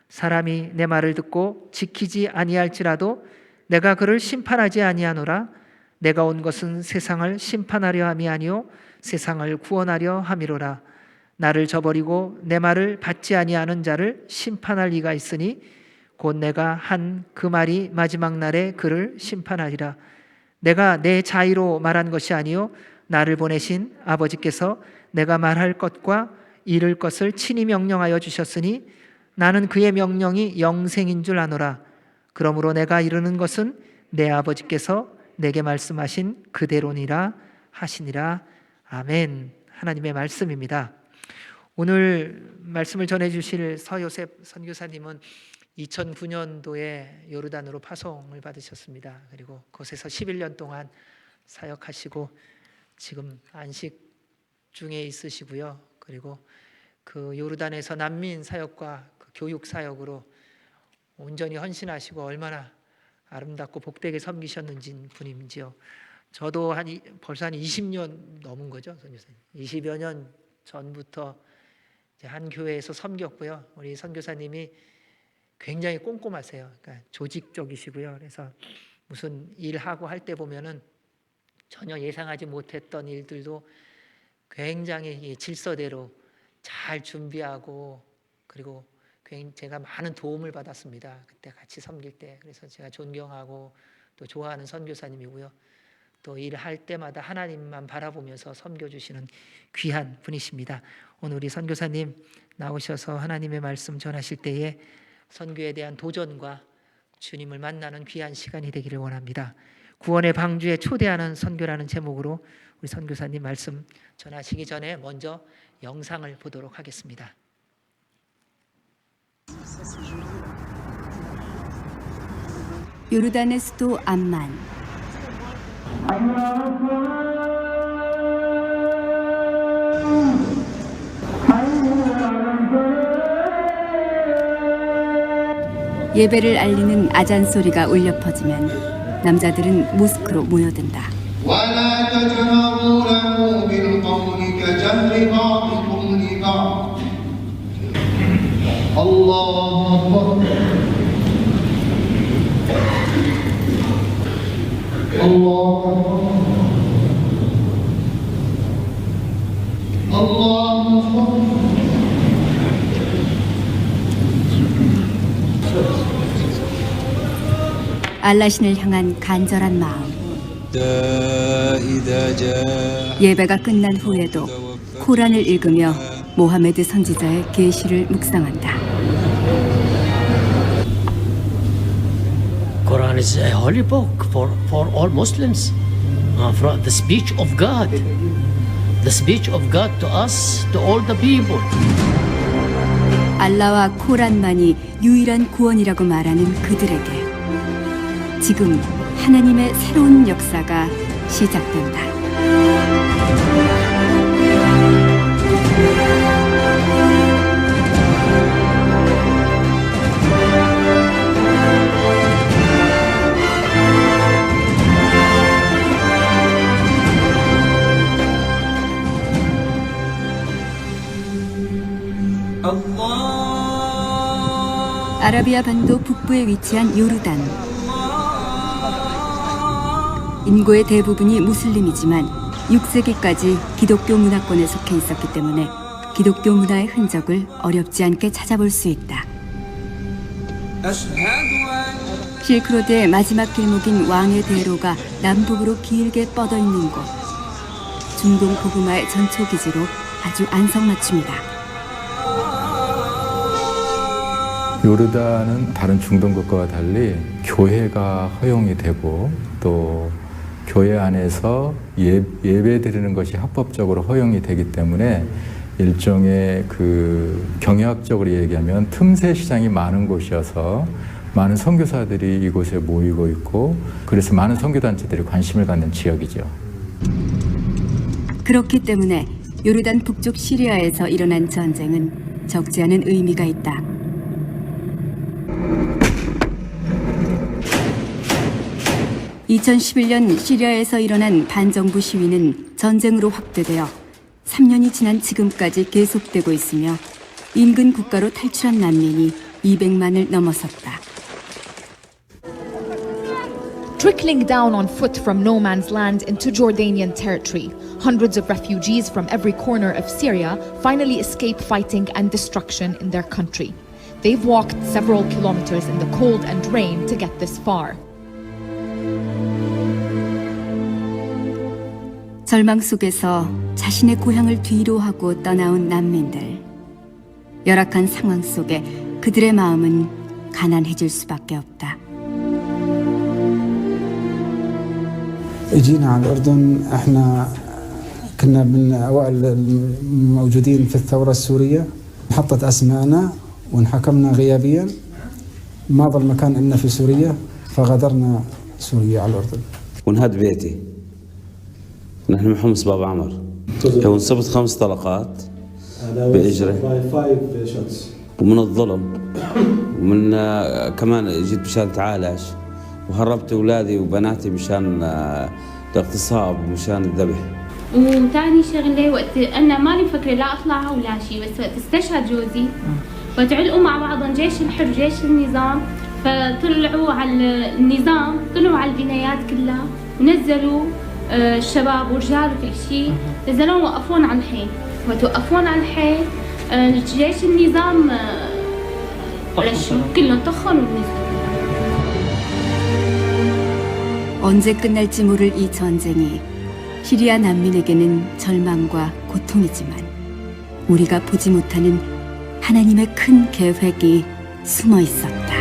사람이 내 말을 듣고 지키지 아니할지라도 내가 그를 심판하지 아니하노라. 내가 온 것은 세상을 심판하려 함이 아니요 세상을 구원하려 함이로라. 나를 저버리고 내 말을 받지 아니하는 자를 심판할 이가 있으니 곧 내가 한 그 말이 마지막 날에 그를 심판하리라. 내가 내 자의로 말한 것이 아니요 나를 보내신 아버지께서 내가 말할 것과 이룰 것을 친히 명령하여 주셨으니 나는 그의 명령이 영생인 줄 아노라. 그러므로 내가 이루는 것은 내 아버지께서 내게 말씀하신 그대로니라 하시니라. 아멘. 하나님의 말씀입니다. 오늘 말씀을 전해주실 서요셉 선교사님은 2009년도에 요르단으로 파송을 받으셨습니다. 그리고 그곳에서 11년 동안 사역하시고 지금 안식 중에 있으시고요. 그리고 그 요르단에서 난민 사역과 그 교육 사역으로 온전히 헌신하시고 얼마나 아름답고 복되게 섬기셨는지 분인지요. 저도 벌써 한 20년 넘은 거죠, 선교사님. 20여 년 전부터 이제 한 교회에서 섬겼고요. 우리 선교사님이 굉장히 꼼꼼하세요. 그러니까 조직적이시고요. 그래서 무슨 일하고 할 때 보면은 전혀 예상하지 못했던 일들도 굉장히 질서대로 잘 준비하고, 그리고 제가 많은 도움을 받았습니다. 그때 같이 섬길 때. 그래서 제가 존경하고 또 좋아하는 선교사님이고요. 또 일할 때마다 하나님만 바라보면서 섬겨주시는 귀한 분이십니다. 오늘 우리 선교사님 나오셔서 하나님의 말씀 전하실 때에 선교에 대한 도전과 주님을 만나는 귀한 시간이 되기를 원합니다. 구원의 방주에 초대하는 선교라는 제목으로 우리 선교사님 말씀 전하시기 전에 먼저 영상을 보도록 하겠습니다. 요르단의 수도 암만. 예배를 알리는 아잔 소리가 울려 퍼지면 남자들은 모스크로 모여든다. ولا تجهروا له بالقول كجهر بعضكم لبعض الله أكبر الله أكبر الله أكبر 알라신을 향한 간절한 마음. 예배가 끝난 후에도 코란을 읽으며 모하메드 선지자의 계시를 묵상한다. Quran is a holy book for all Muslims. From the speech of God. The speech of God to us, to all the people. 알라와 코란만이 유일한 구원이라고 말하는 그들에게 지금 하나님의 새로운 역사가 시작된다. 아라비아 반도 북부에 위치한 요르단. 인구의 대부분이 무슬림이지만 6세기까지 기독교 문화권에 속해 있었기 때문에 기독교 문화의 흔적을 어렵지 않게 찾아볼 수 있다. 실크로드의 마지막 길목인 왕의 대로가 남북으로 길게 뻗어 있는 곳. 중동 복음화의 전초기지로 아주 안성맞춤이다. 요르단은 다른 중동 국가와 달리 교회가 허용이 되고 또 교회 안에서 예배 드리는 것이 합법적으로 허용이 되기 때문에 일종의 그 경영학적으로 얘기하면 틈새 시장이 많은 곳이어서 많은 선교사들이 이곳에 모이고 있고 그래서 많은 선교단체들이 관심을 갖는 지역이죠. 그렇기 때문에 요르단 북쪽 시리아에서 일어난 전쟁은 적지 않은 의미가 있다. (2011년) 시리아에서 일어난 반정부 시위는 전쟁으로 확대되어 3년이 지난 지금까지 계속되고 있으며 인근 국가로 탈출한 난민이 200만을 넘어섰다. Trickling down on foot from no man's land into Jordanian territory, hundreds of refugees from every corner of Syria finally escape fighting and destruction in their country. They've walked several kilometers in the cold and rain to get this far. 절망 속에서 자신의 고향을 뒤로하고 떠나온 난민들. 열악한 상황 속에 그들의 마음은 가난해질 수밖에 없다. جينا على الأردن احنا كنا من أوائل الموجودين في الثورة السورية حطت أسماءنا وانحكمنا غيابيا ما ظل مكان لنا في سوريا فغادرنا سوريا على الأردن. ونهد بيتي نحن من حمص باب عمر وانصبت 5 طلقات بإجري ومن الظلم ومن كمان جيت مشان تعالج وهربت أولادي وبناتي مشان الاغتصاب مشان الذبح. وثاني شغله وقت انا ماني مفكره لا اطلع ولا شيء، بس وقت استشهد جوزي وتعلقوا مع بعضهم جيش الحر جيش النظام، فطلعوا على النظام، طلعوا على البنايات كلها ونزلوا الشباب ورجال وكل شيء، نزلون وقفون على الحي، وتوقفون على الحي جيش النظام رشوا كلهم طخن ونزلوا. 언제 끝날지 모를 이 전쟁이 시리아 난민에게는 절망과 고통이지만 우리가 보지 못하는 하나님의 큰 계획이 숨어 있었다.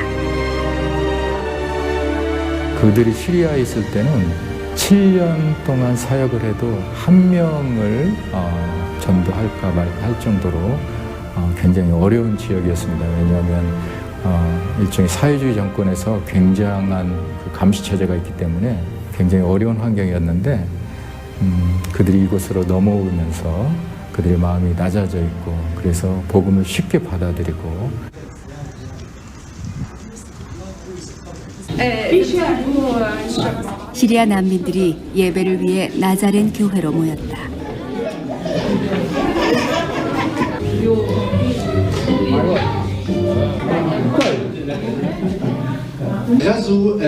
그들이 시리아에 있을 때는 7년 동안 사역을 해도 한 명을 전도할까 말까 할 정도로 굉장히 어려운 지역이었습니다. 왜냐하면 일종의 사회주의 정권에서 굉장한 그 감시 체제가 있기 때문에 굉장히 어려운 환경이었는데 그들이 이곳으로 넘어오면서 그들의 마음이 낮아져 있고 그래서 복음을 쉽게 받아들이고 시리아 난민들이 예배를 위해 나자렌 교회로 모였다. غزو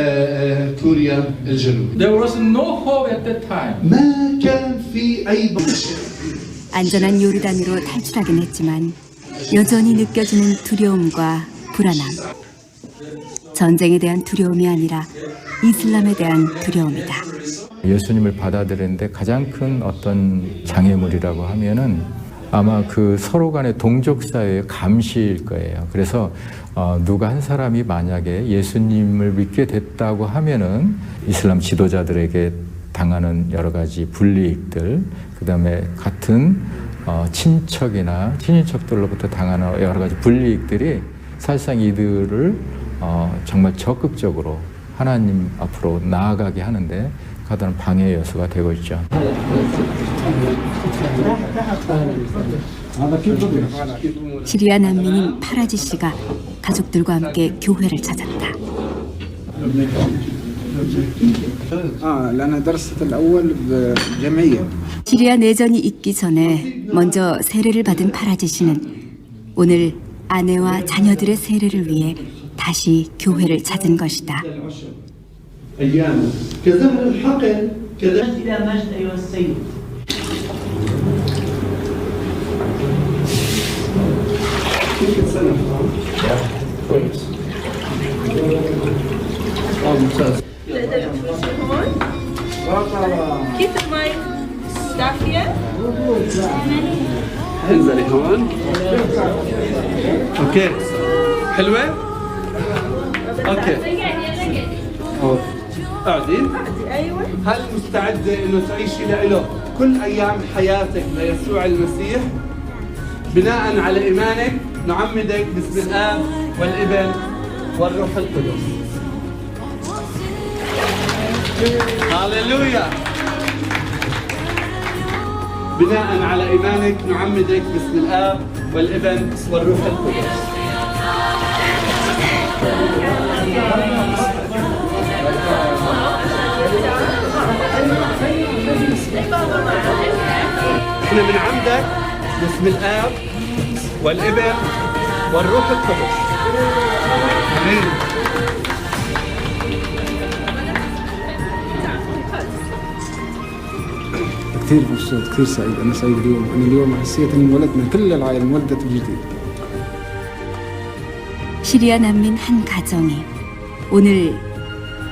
كوريا الجنوبية. There was no hope at that time. ما كان في أي 안전한 요르단으로 탈출하긴 했지만 여전히 느껴지는 두려움과 불안함. 전쟁에 대한 두려움이 아니라 이슬람에 대한 두려움이다. 예수님을 받아들이는데 가장 큰 어떤 장애물이라고 하면은 아마 그 서로 간의 동족 사회의 감시일 거예요. 그래서 누가 한 사람이 만약에 예수님을 믿게 됐다고 하면은 이슬람 지도자들에게 당하는 여러 가지 불이익들, 그다음에 같은 친척이나 친인척들로부터 당하는 여러 가지 불이익들이 사실상 이들을 정말 적극적으로 하나님 앞으로 나아가게 하는데 가장 방해 요소가 되고 있죠. 시리아 난민인 파라지 씨가 가족들과 함께 교회를 찾았다. 시리아 내전이 있기 전에 먼저 세례를 받은 파라지 씨는 오늘 아내와 자녀들의 세례를 위해 다시 교회를 찾은 것이다. كزهر الحقل كذلك إلى مجد أيها السيد. كيف سنة؟ كويس. ممتاز. كيف المي؟ دافية؟ انزلي هون. اوكي. حلوة؟ اوكي. قاعدين؟ أيوة. هل مستعدة إنه تعيشي له كل أيام حياتك ليسوع المسيح؟ بناء على إيمانك نعمدك باسم الآب والابن والروح القدس. هاليلويا. بناء على إيمانك نعمدك باسم الآب والابن والروح القدس. احنا بنعمدك باسم الاب والابن والروح القدس. امين. كثير مبسوط كثير سعيد. انا سعيد اليوم. انا اليوم حسيت ان ولدنا كل العائله انولدت من جديد. 시리아 난민 한 가정이 오늘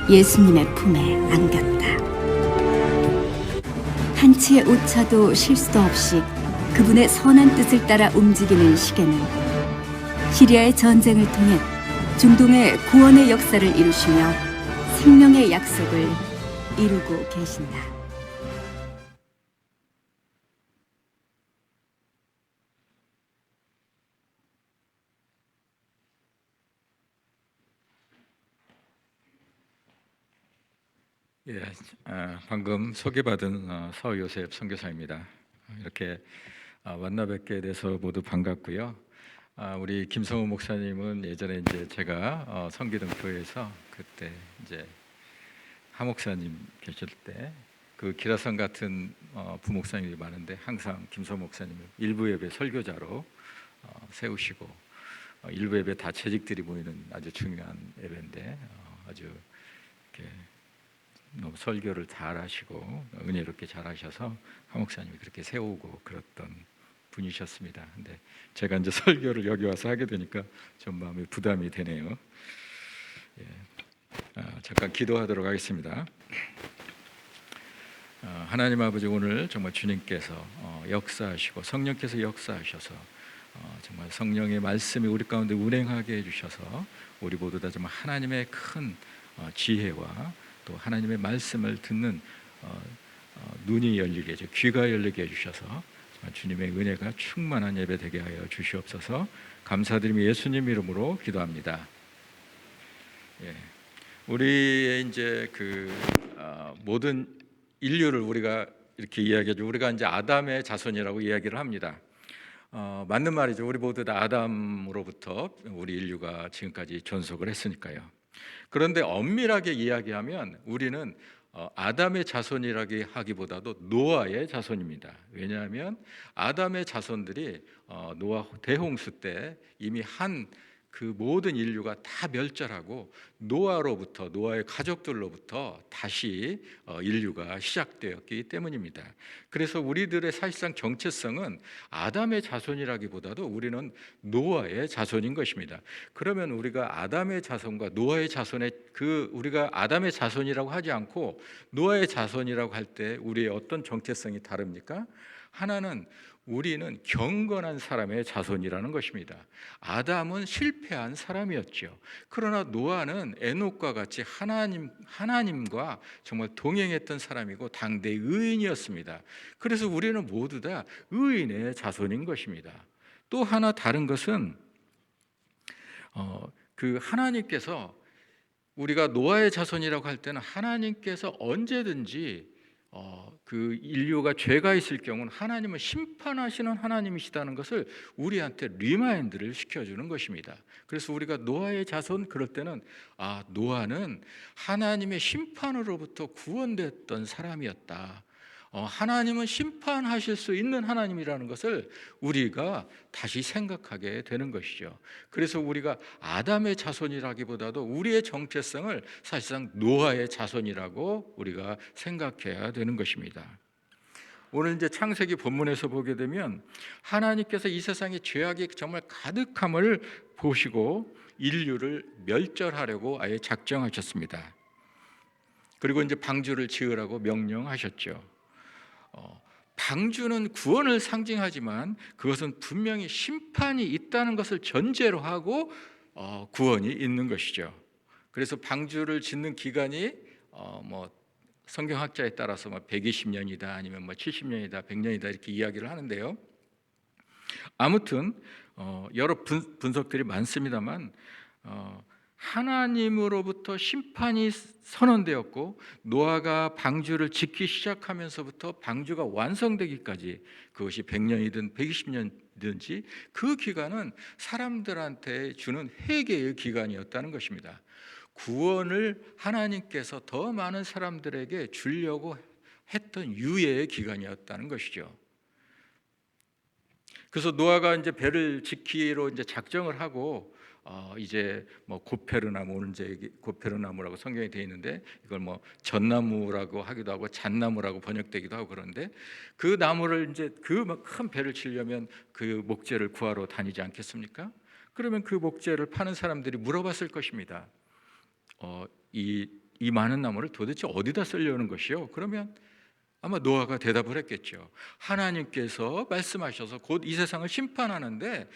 예수님의 품에 안겼다. 한치의 오차도 실수도 없이 그분의 선한 뜻을 따라 움직이는 시계는 시리아의 전쟁을 통해 중동의 구원의 역사를 이루시며 생명의 약속을 이루고 계신다. 예, 방금 소개받은 서요셉 선교사입니다. 이렇게 만나 뵙게 돼서 모두 반갑고요. 우리 김성우 목사님은 예전에 이제 제가 성기동 교회에서 그때 이제 하 목사님 계실 때 그 기라성 같은 부목사님이 많은데 항상 김서 목사님을 일부 예배 설교자로 세우시고 일부 예배 다 재직들이 모이는 아주 중요한 예배인데 아주 이렇게 너무 설교를 잘하시고 은혜롭게 잘하셔서 하 목사님이 그렇게 세우고 그랬던 분이셨습니다. 근데 제가 이제 설교를 여기 와서 하게 되니까 좀 마음이 부담이 되네요. 예. 잠깐 기도하도록 하겠습니다. 하나님 아버지, 오늘 정말 주님께서 역사하시고 성령께서 역사하셔서 정말 성령의 말씀이 우리 가운데 운행하게 해주셔서 우리 모두 다 정말 하나님의 큰 지혜와 또 하나님의 말씀을 듣는 눈이 열리게 해주, 귀가 열리게 해주셔서 정말 주님의 은혜가 충만한 예배 되게 하여 주시옵소서. 감사드리며 예수님 이름으로 기도합니다. 예. 우리의 이제 그 모든 인류를 우리가 이렇게 이야기하죠. 우리가 이제 아담의 자손이라고 이야기를 합니다. 맞는 말이죠. 우리 모두 다 아담으로부터 우리 인류가 지금까지 존속을 했으니까요. 그런데 엄밀하게 이야기하면 우리는 아담의 자손이라기 하기보다도 노아의 자손입니다. 왜냐하면 아담의 자손들이 노아 대홍수 때 이미 그 모든 인류가 다 멸절하고 노아로부터, 노아의 가족들로부터 다시 인류가 시작되었기 때문입니다. 그래서 우리들의 사실상 정체성은 아담의 자손이라기보다도 우리는 노아의 자손인 것입니다. 그러면 우리가 아담의 자손과 노아의 자손의 우리가 아담의 자손이라고 하지 않고 노아의 자손이라고 할 때 우리의 어떤 정체성이 다릅니까? 하나는 우리는 경건한 사람의 자손이라는 것입니다. 아담은 실패한 사람이었죠. 그러나 노아는 에녹과 같이 하나님과 정말 동행했던 사람이고 당대의 의인이었습니다. 그래서 우리는 모두 다 의인의 자손인 것입니다. 또 하나 다른 것은 그 하나님께서 우리가 노아의 자손이라고 할 때는 하나님께서 언제든지 그 인류가 죄가 있을 경우는 하나님은 심판하시는 하나님이시다는 것을 우리한테 리마인드를 시켜주는 것입니다. 그래서 우리가 노아의 자손 그럴 때는 노아는 하나님의 심판으로부터 구원됐던 사람이었다. 하나님은 심판하실 수 있는 하나님이라는 것을 우리가 다시 생각하게 되는 것이죠. 그래서 우리가 아담의 자손이라기보다도 우리의 정체성을 사실상 노아의 자손이라고 우리가 생각해야 되는 것입니다. 오늘 이제 창세기 본문에서 보게 되면 하나님께서 이 세상에 죄악이 정말 가득함을 보시고 인류를 멸절하려고 아예 작정하셨습니다. 그리고 이제 방주를 지으라고 명령하셨죠. 방주는 구원을 상징하지만 그것은 분명히 심판이 있다는 것을 전제로 하고 구원이 있는 것이죠. 그래서 방주를 짓는 기간이 성경학자에 따라서 120년이다 아니면 70년이다 100년이다 이렇게 이야기를 하는데요. 아무튼 여러 분석들이 많습니다만 하나님으로부터 심판이 선언되었고 노아가 방주를 짓기 시작하면서부터 방주가 완성되기까지 그것이 100년이든 120년이든지 그 기간은 사람들한테 주는 회개의 기간이었다는 것입니다. 구원을 하나님께서 더 많은 사람들에게 주려고 했던 유예의 기간이었다는 것이죠. 그래서 노아가 이제 배를 짓기로 이제 작정을 하고 이제 고페르나무, 고페르나무라고 성경에 되어 있는데 이걸 전나무라고 하기도 하고 잣나무라고 번역되기도 하고 그런데 그 나무를 이제 그 큰 배를 치려면 그 목재를 구하러 다니지 않겠습니까? 그러면 그 목재를 파는 사람들이 물어봤을 것입니다. 이 많은 나무를 도대체 어디다 쓰려는 것이요? 그러면 아마 노아가 대답을 했겠죠. 하나님께서 말씀하셔서 곧 이 세상을 심판하는데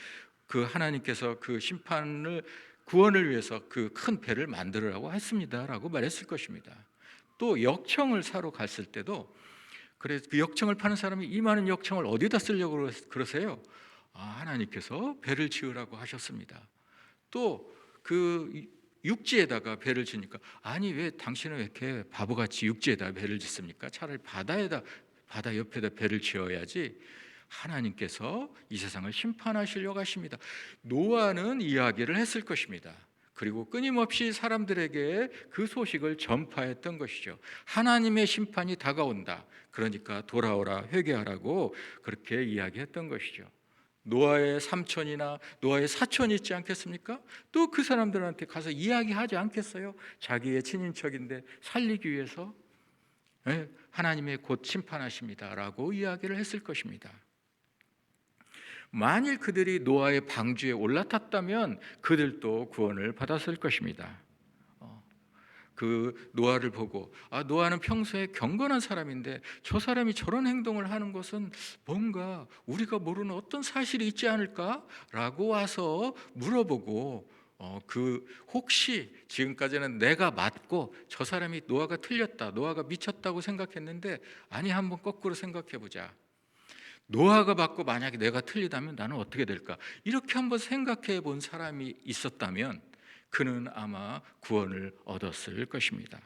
그 하나님께서 그 심판을 구원을 위해서 그 큰 배를 만들으라고 했습니다라고 말했을 것입니다. 또 역청을 사러 갔을 때도 그래서 그 역청을 파는 사람이 이 많은 역청을 어디다 쓰려고 그러세요? 하나님께서 배를 지으라고 하셨습니다. 또 그 육지에다가 배를 지니까 아니 왜 당신은 왜 이렇게 바보같이 육지에다 배를 짓습니까? 차라리 바다 옆에다 배를 지어야지. 하나님께서 이 세상을 심판하시려고 하십니다. 노아는 이야기를 했을 것입니다. 그리고 끊임없이 사람들에게 그 소식을 전파했던 것이죠. 하나님의 심판이 다가온다. 그러니까 돌아오라, 회개하라고 그렇게 이야기했던 것이죠. 노아의 삼촌이나 노아의 사촌이 있지 않겠습니까? 또 그 사람들한테 가서 이야기하지 않겠어요? 자기의 친인척인데 살리기 위해서 하나님의 곧 심판하십니다라고 이야기를 했을 것입니다. 만일 그들이 노아의 방주에 올라탔다면 그들도 구원을 받았을 것입니다. 그 노아를 보고 노아는 평소에 경건한 사람인데 저 사람이 저런 행동을 하는 것은 뭔가 우리가 모르는 어떤 사실이 있지 않을까라고 와서 물어보고 혹시 지금까지는 내가 맞고 저 사람이 노아가 틀렸다, 노아가 미쳤다고 생각했는데 아니 한번 거꾸로 생각해 보자. 노아가 맞고 만약에 내가 틀리다면 나는 어떻게 될까? 이렇게 한번 생각해 본 사람이 있었다면 그는 아마 구원을 얻었을 것입니다.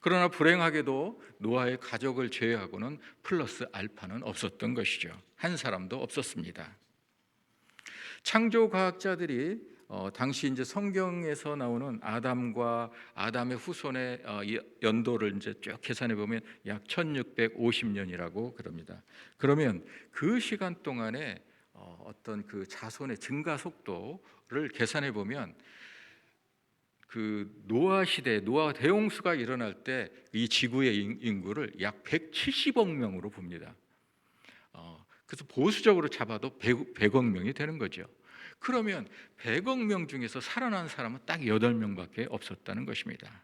그러나 불행하게도 노아의 가족을 제외하고는 플러스 알파는 없었던 것이죠. 한 사람도 없었습니다. 창조 과학자들이 당시 이제 성경에서 나오는 아담과 아담의 후손의 연도를 이제 쭉 계산해 보면 약 1650년이라고 그럽니다. 그러면 그 시간 동안에 어떤 그 자손의 증가 속도를 계산해 보면 그 노아 시대, 노아 대홍수가 일어날 때 이 지구의 인구를 약 170억 명으로 봅니다. 그래서 보수적으로 잡아도 100억 명이 되는 거죠. 그러면 100억 명 중에서 살아난 사람은 딱 8명밖에 없었다는 것입니다.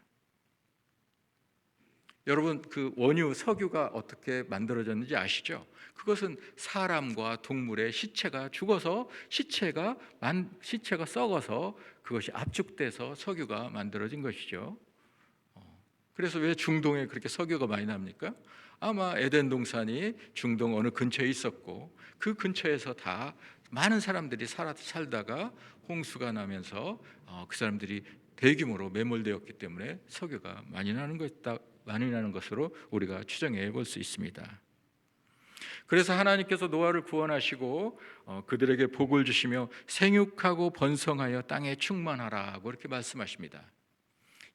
여러분, 그 원유, 석유가 어떻게 만들어졌는지 아시죠? 그것은 사람과 동물의 시체가 죽어서 시체가 썩어서 그것이 압축돼서 석유가 만들어진 것이죠. 그래서 왜 중동에 그렇게 석유가 많이 납니까? 아마 에덴 동산이 중동 어느 근처에 있었고 그 근처에서 다 많은 사람들이 살다가 홍수가 나면서 그 사람들이 대규모로 매몰되었기 때문에 석유가 많이 나는 것으로 우리가 추정해 볼 수 있습니다. 그래서 하나님께서 노아를 구원하시고 그들에게 복을 주시며 생육하고 번성하여 땅에 충만하라고 이렇게 말씀하십니다.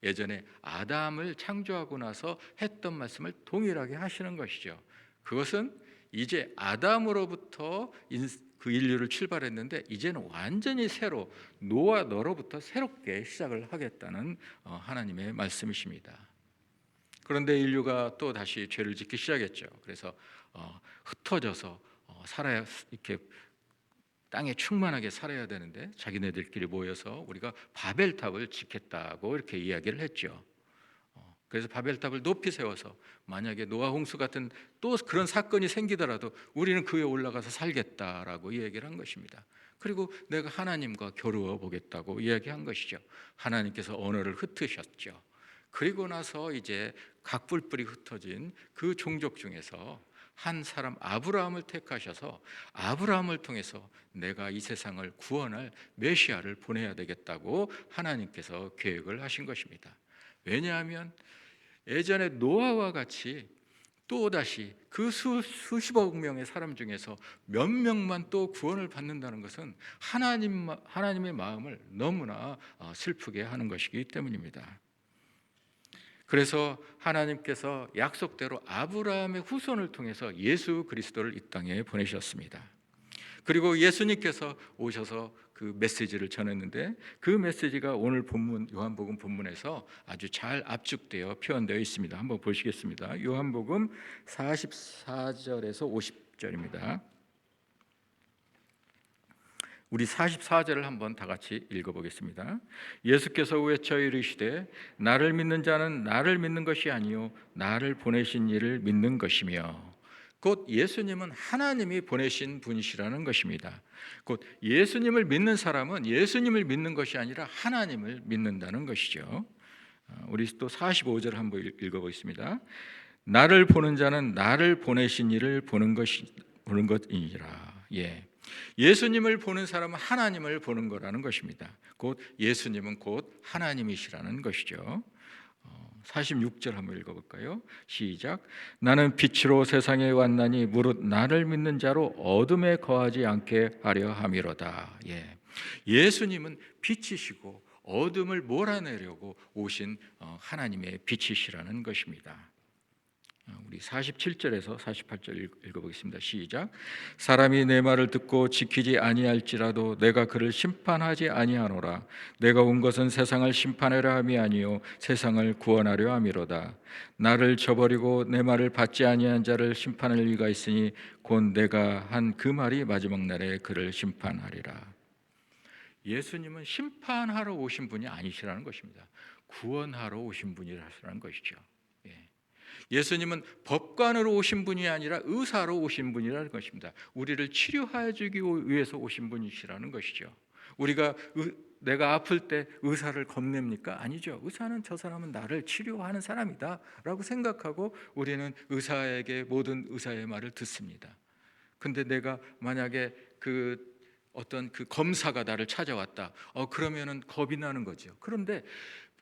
예전에 아담을 창조하고 나서 했던 말씀을 동일하게 하시는 것이죠. 그것은 이제 아담으로부터 그 인류를 출발했는데 이제는 완전히 새로 노아 너로부터 새롭게 시작을 하겠다는 하나님의 말씀이십니다. 그런데 인류가 또 다시 죄를 짓기 시작했죠. 그래서 흩어져서 살아야 이렇게 땅에 충만하게 살아야 되는데 자기네들끼리 모여서 우리가 바벨탑을 짓겠다고 이렇게 이야기를 했죠. 그래서 바벨탑을 높이 세워서 만약에 노아 홍수 같은 또 그런 사건이 생기더라도 우리는 그 위에 올라가서 살겠다라고 이야기를 한 것입니다. 그리고 내가 하나님과 겨루어 보겠다고 이야기한 것이죠. 하나님께서 언어를 흩으셨죠. 그리고 나서 이제 각불뿔이 흩어진 그 종족 중에서 한 사람 아브라함을 택하셔서 아브라함을 통해서 내가 이 세상을 구원할 메시아를 보내야 되겠다고 하나님께서 계획을 하신 것입니다. 왜냐하면 예전에 노아와 같이 또다시 그 수십억 명의 사람 중에서 몇 명만 또 구원을 받는다는 것은 하나님의 마음을 너무나 슬프게 하는 것이기 때문입니다. 그래서 하나님께서 약속대로 아브라함의 후손을 통해서 예수 그리스도를 이 땅에 보내셨습니다. 그리고 예수님께서 오셔서 그 메시지를 전했는데 그 메시지가 오늘 본문 요한복음 본문에서 아주 잘 압축되어 표현되어 있습니다. 한번 보시겠습니다. 요한복음 44절에서 50절입니다. 우리 44절을 한번 다 같이 읽어보겠습니다. 예수께서 외쳐 이르시되 나를 믿는 자는 나를 믿는 것이 아니요 나를 보내신 이를 믿는 것이며, 곧 예수님은 하나님이 보내신 분이시라는 것입니다. 곧 예수님을 믿는 사람은 예수님을 믿는 것이 아니라 하나님을 믿는다는 것이죠. 우리 또 45절 한번 읽어보겠습니다. 나를 보는 자는 나를 보내신 이를 보는 것이니라. 예수님을 보는 사람은 하나님을 보는 거라는 것입니다. 곧 예수님은 곧 하나님이시라는 것이죠. 46절 한번 읽어볼까요? 시작. 나는 빛으로 세상에 왔나니 무릇 나를 믿는 자로 어둠에 거하지 않게 하려 함이로다. 예수님은 빛이시고 어둠을 몰아내려고 오신 하나님의 빛이시라는 것입니다. 우리 47절에서 48절 읽어보겠습니다. 시작. 사람이 내 말을 듣고 지키지 아니할지라도 내가 그를 심판하지 아니하노라. 내가 온 것은 세상을 심판하려 함이 아니요 세상을 구원하려 함이로다. 나를 저버리고 내 말을 받지 아니한 자를 심판할 리가 있으니 곧 내가 한 그 말이 마지막 날에 그를 심판하리라. 예수님은 심판하러 오신 분이 아니시라는 것입니다. 구원하러 오신 분이라는 것이죠. 예수님은 법관으로 오신 분이 아니라 의사로 오신 분이라는 것입니다. 우리를 치료해 주기 위해서 오신 분이시라는 것이죠. 우리가 내가 아플 때 의사를 겁냅니까? 아니죠. 의사는 저 사람은 나를 치료하는 사람이다 라고 생각하고 우리는 의사에게 모든 의사의 말을 듣습니다. 근데 내가 만약에 어떤 검사가 나를 찾아왔다. 그러면은 겁이 나는 거죠. 그런데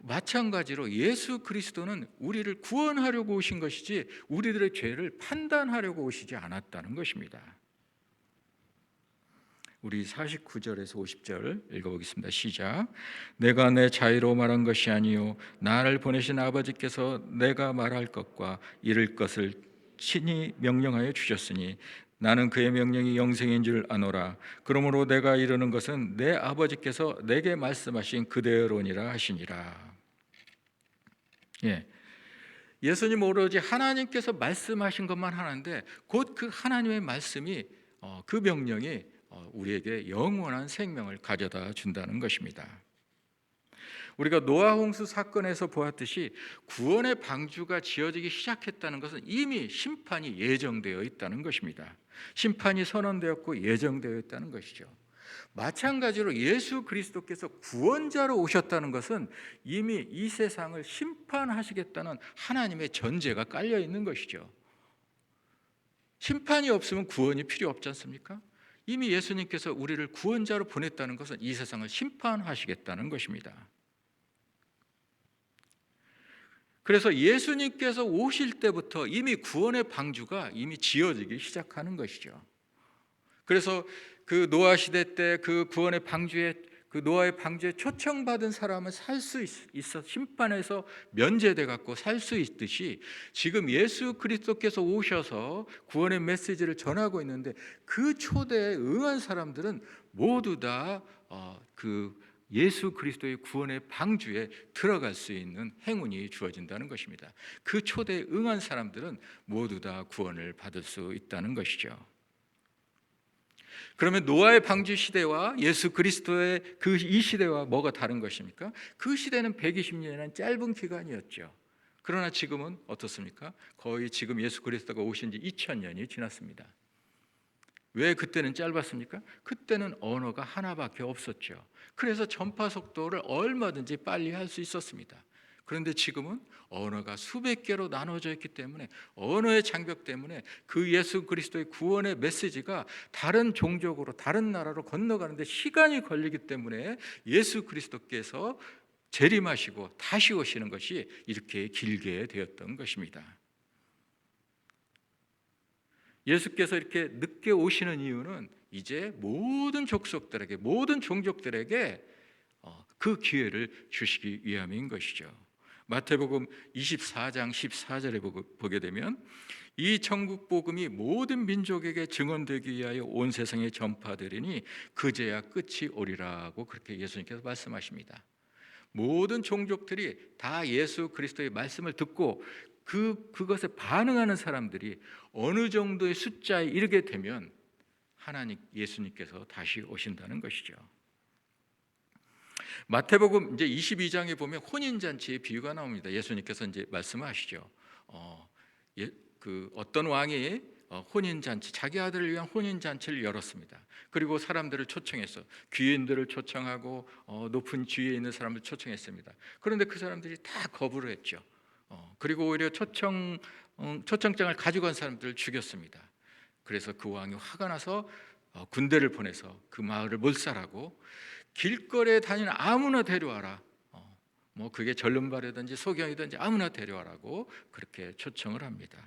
마찬가지로 예수 그리스도는 우리를 구원하려고 오신 것이지 우리들의 죄를 판단하려고 오시지 않았다는 것입니다. 우리 49절에서 50절 읽어보겠습니다. 시작. 내가 내 자유로 말한 것이 아니요 나를 보내신 아버지께서 내가 말할 것과 이를 것을 친히 명령하여 주셨으니 나는 그의 명령이 영생인 줄 아노라. 그러므로 내가 이르는 것은 내 아버지께서 내게 말씀하신 그대로니라 하시니라. 예수님 오로지 하나님께서 말씀하신 것만 하는데 곧 그 하나님의 말씀이 그 명령이 우리에게 영원한 생명을 가져다 준다는 것입니다. 우리가 노아 홍수 사건에서 보았듯이 구원의 방주가 지어지기 시작했다는 것은 이미 심판이 예정되어 있다는 것입니다. 심판이 선언되었고 예정되어 있다는 것이죠. 마찬가지로 예수 그리스도께서 구원자로 오셨다는 것은 이미 이 세상을 심판하시겠다는 하나님의 전제가 깔려 있는 것이죠. 심판이 없으면 구원이 필요 없지 않습니까? 이미 예수님께서 우리를 구원자로 보냈다는 것은 이 세상을 심판하시겠다는 것입니다. 그래서 예수님께서 오실 때부터 이미 구원의 방주가 이미 지어지기 시작하는 것이죠. 그래서 그 노아 시대 때 그 구원의 방주에 그 노아의 방주에 초청받은 사람은 살 수 있어 심판에서 면제돼 갖고 살 수 있듯이 지금 예수 그리스도께서 오셔서 구원의 메시지를 전하고 있는데 그 초대에 응한 사람들은 모두 다 그 예수 그리스도의 구원의 방주에 들어갈 수 있는 행운이 주어진다는 것입니다. 그 초대에 응한 사람들은 모두 다 구원을 받을 수 있다는 것이죠. 그러면 노아의 방주 시대와 예수 그리스도의 이 시대와 뭐가 다른 것입니까? 그 시대는 120년이라는 짧은 기간이었죠. 그러나 지금은 어떻습니까? 거의 지금 예수 그리스도가 오신 지 2000년이 지났습니다. 왜 그때는 짧았습니까? 그때는 언어가 하나밖에 없었죠. 그래서 전파 속도를 얼마든지 빨리 할 수 있었습니다. 그런데 지금은 언어가 수백 개로 나눠져 있기 때문에 언어의 장벽 때문에 그 예수 그리스도의 구원의 메시지가 다른 종족으로 다른 나라로 건너가는데 시간이 걸리기 때문에 예수 그리스도께서 재림하시고 다시 오시는 것이 이렇게 길게 되었던 것입니다. 예수께서 이렇게 늦게 오시는 이유는 이제 모든 족속들에게 모든 종족들에게 그 기회를 주시기 위함인 것이죠. 마태복음 24장 14절에 보게 되면 이 천국 복음이 모든 민족에게 증언되기 위하여 온 세상에 전파되리니 그제야 끝이 오리라고 그렇게 예수님께서 말씀하십니다. 모든 종족들이 다 예수 그리스도의 말씀을 듣고 그것에 반응하는 사람들이 어느 정도의 숫자에 이르게 되면 하나님 예수님께서 다시 오신다는 것이죠. 마태복음 이제 22장에 보면 혼인 잔치의 비유가 나옵니다. 예수님께서 이제 말씀하시죠. 그 어떤 왕이 혼인 잔치, 자기 아들을 위한 혼인 잔치를 열었습니다. 그리고 사람들을 초청해서 귀인들을 초청하고 높은 지위에 있는 사람을 초청했습니다. 그런데 그 사람들이 다 거부를 했죠. 그리고 오히려 초청장을 가지고 간 사람들을 죽였습니다. 그래서 그 왕이 화가 나서 군대를 보내서 그 마을을 몰살하고 길거리에 다니는 아무나 데려와라. 뭐 그게 절름발이든지 소경이든지 아무나 데려와라고 그렇게 초청을 합니다.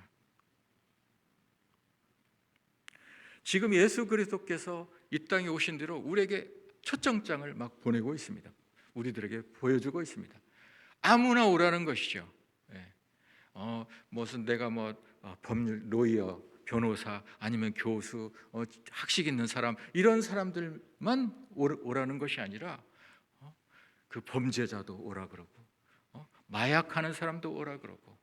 지금 예수 그리스도께서 이 땅에 오신 뒤로 우리에게 초청장을 막 보내고 있습니다. 우리들에게 보여주고 있습니다. 아무나 오라는 것이죠. 무슨 내가 법률 로이어, 변호사 아니면 교수, 학식 있는 사람 이런 사람들만 오라는 것이 아니라 그 범죄자도 오라 그러고 마약하는 사람도 오라 그러고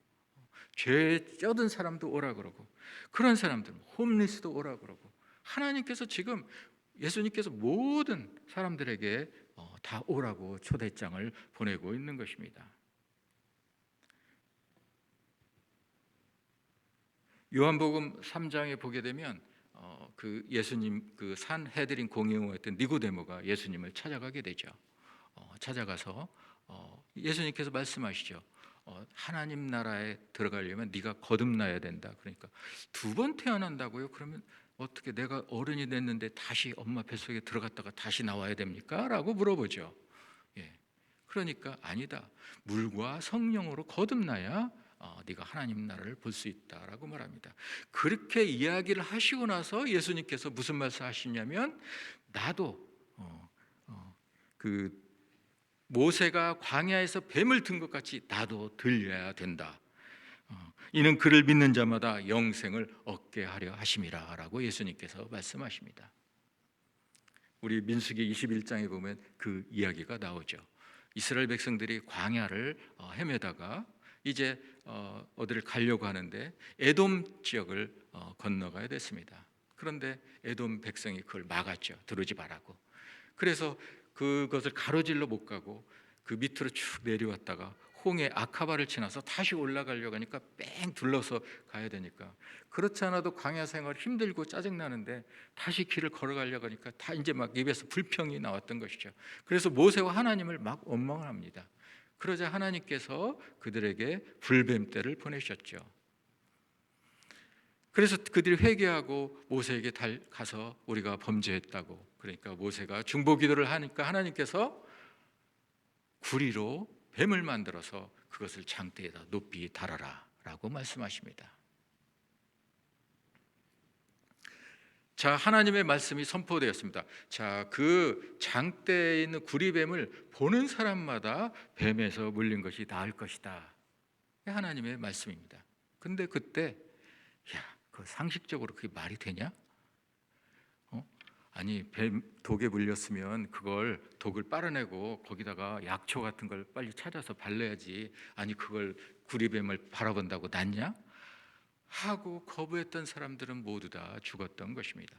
죄에 쩌든 사람도 오라 그러고 그런 사람들 홈리스도 오라 그러고 하나님께서 지금 예수님께서 모든 사람들에게 다 오라고 초대장을 보내고 있는 것입니다. 요한복음 3장에 보게 되면 그 예수님 그 산헤드린 공회의원이었던 니고데모가 예수님을 찾아가게 되죠. 찾아가서 예수님께서 말씀하시죠. 하나님 나라에 들어가려면 네가 거듭나야 된다. 그러니까 2번 태어난다고요? 그러면 어떻게 내가 어른이 됐는데 다시 엄마 뱃속에 들어갔다가 다시 나와야 됩니까? 라고 물어보죠. 그러니까 아니다. 물과 성령으로 거듭나야 네가 하나님 나라를 볼 수 있다라고 말합니다. 그렇게 이야기를 하시고 나서 예수님께서 무슨 말씀하시냐면 나도 그 모세가 광야에서 뱀을 든 것 같이 나도 들려야 된다. 이는 그를 믿는 자마다 영생을 얻게 하려 하심이라 라고 예수님께서 말씀하십니다. 우리 민수기 21장에 보면 그 이야기가 나오죠. 이스라엘 백성들이 광야를 헤매다가 이제 어디를 가려고 하는데 에돔 지역을 건너가야 됐습니다. 그런데 에돔 백성이 그걸 막았죠. 들어오지 말라고. 그래서 그것을 가로질러 못 가고 그 밑으로 쭉 내려왔다가 홍해 아카바를 지나서 다시 올라가려고 하니까 뺑 둘러서 가야 되니까 그렇지 않아도 광야 생활 힘들고 짜증나는데 다시 길을 걸어가려고 하니까 다 이제 막 입에서 불평이 나왔던 것이죠. 그래서 모세와 하나님을 막 원망합니다. 그러자 하나님께서 그들에게 불뱀떼를 보내셨죠. 그래서 그들이 회개하고 모세에게 가서 우리가 범죄했다고, 그러니까 모세가 중보기도를 하니까 하나님께서 구리로 뱀을 만들어서 그것을 장대에다 높이 달아라 라고 말씀하십니다. 자, 하나님의 말씀이 선포되었습니다. 자, 그 장대에 있는 구리뱀을 보는 사람마다 뱀에서 물린 것이 나을 것이다. 하나님의 말씀입니다. 근데 그때 그 상식적으로 그게 말이 되냐? 아니 뱀 독에 물렸으면 그걸 독을 빨아내고 거기다가 약초 같은 걸 빨리 찾아서 발라야지. 아니 그걸 구리뱀을 바라본다고 낫냐? 하고 거부했던 사람들은 모두 다 죽었던 것입니다.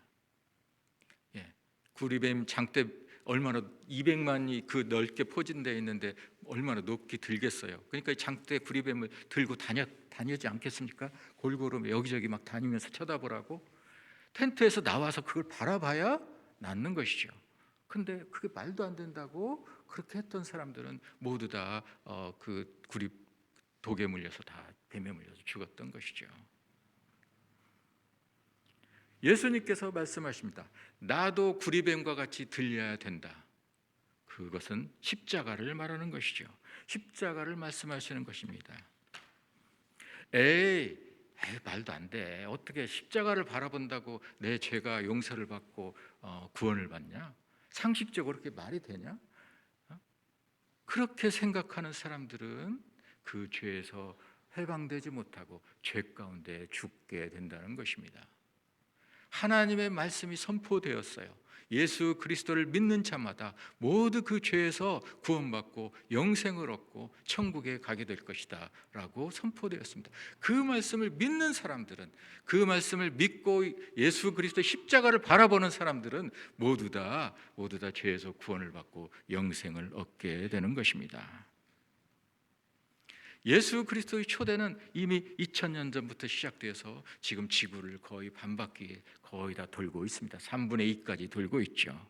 구리뱀 장대 얼마나 200만이 그 넓게 포진되어 있는데 얼마나 높게 들겠어요. 그러니까 장대 구리뱀을 들고 다니지 않겠습니까? 골고루 여기저기 막 다니면서 쳐다보라고. 텐트에서 나와서 그걸 바라봐야 낫는 것이죠. 근데 그게 말도 안 된다고 그렇게 했던 사람들은 모두 다 그 독에 물려서 다 뱀에 물려서 죽었던 것이죠. 예수님께서 말씀하십니다. 나도 구리뱀과 같이 들려야 된다. 그것은 십자가를 말하는 것이죠. 십자가를 말씀하시는 것입니다. 에이 말도 안 돼. 어떻게 십자가를 바라본다고 내 죄가 용서를 받고 구원을 받냐? 상식적으로 그렇게 말이 되냐? 그렇게 생각하는 사람들은 그 죄에서 해방되지 못하고 죄 가운데 죽게 된다는 것입니다. 하나님의 말씀이 선포되었어요. 예수 그리스도를 믿는 자마다 모두 그 죄에서 구원받고 영생을 얻고 천국에 가게 될 것이다 라고 선포되었습니다. 그 말씀을 믿는 사람들은, 그 말씀을 믿고 예수 그리스도의 십자가를 바라보는 사람들은 모두 다 죄에서 구원을 받고 영생을 얻게 되는 것입니다. 예수 그리스도의 초대는 이미 2000년 전부터 시작되어서 지금 지구를 거의 반바퀴 거의 다 돌고 있습니다. 3분의 2까지 돌고 있죠.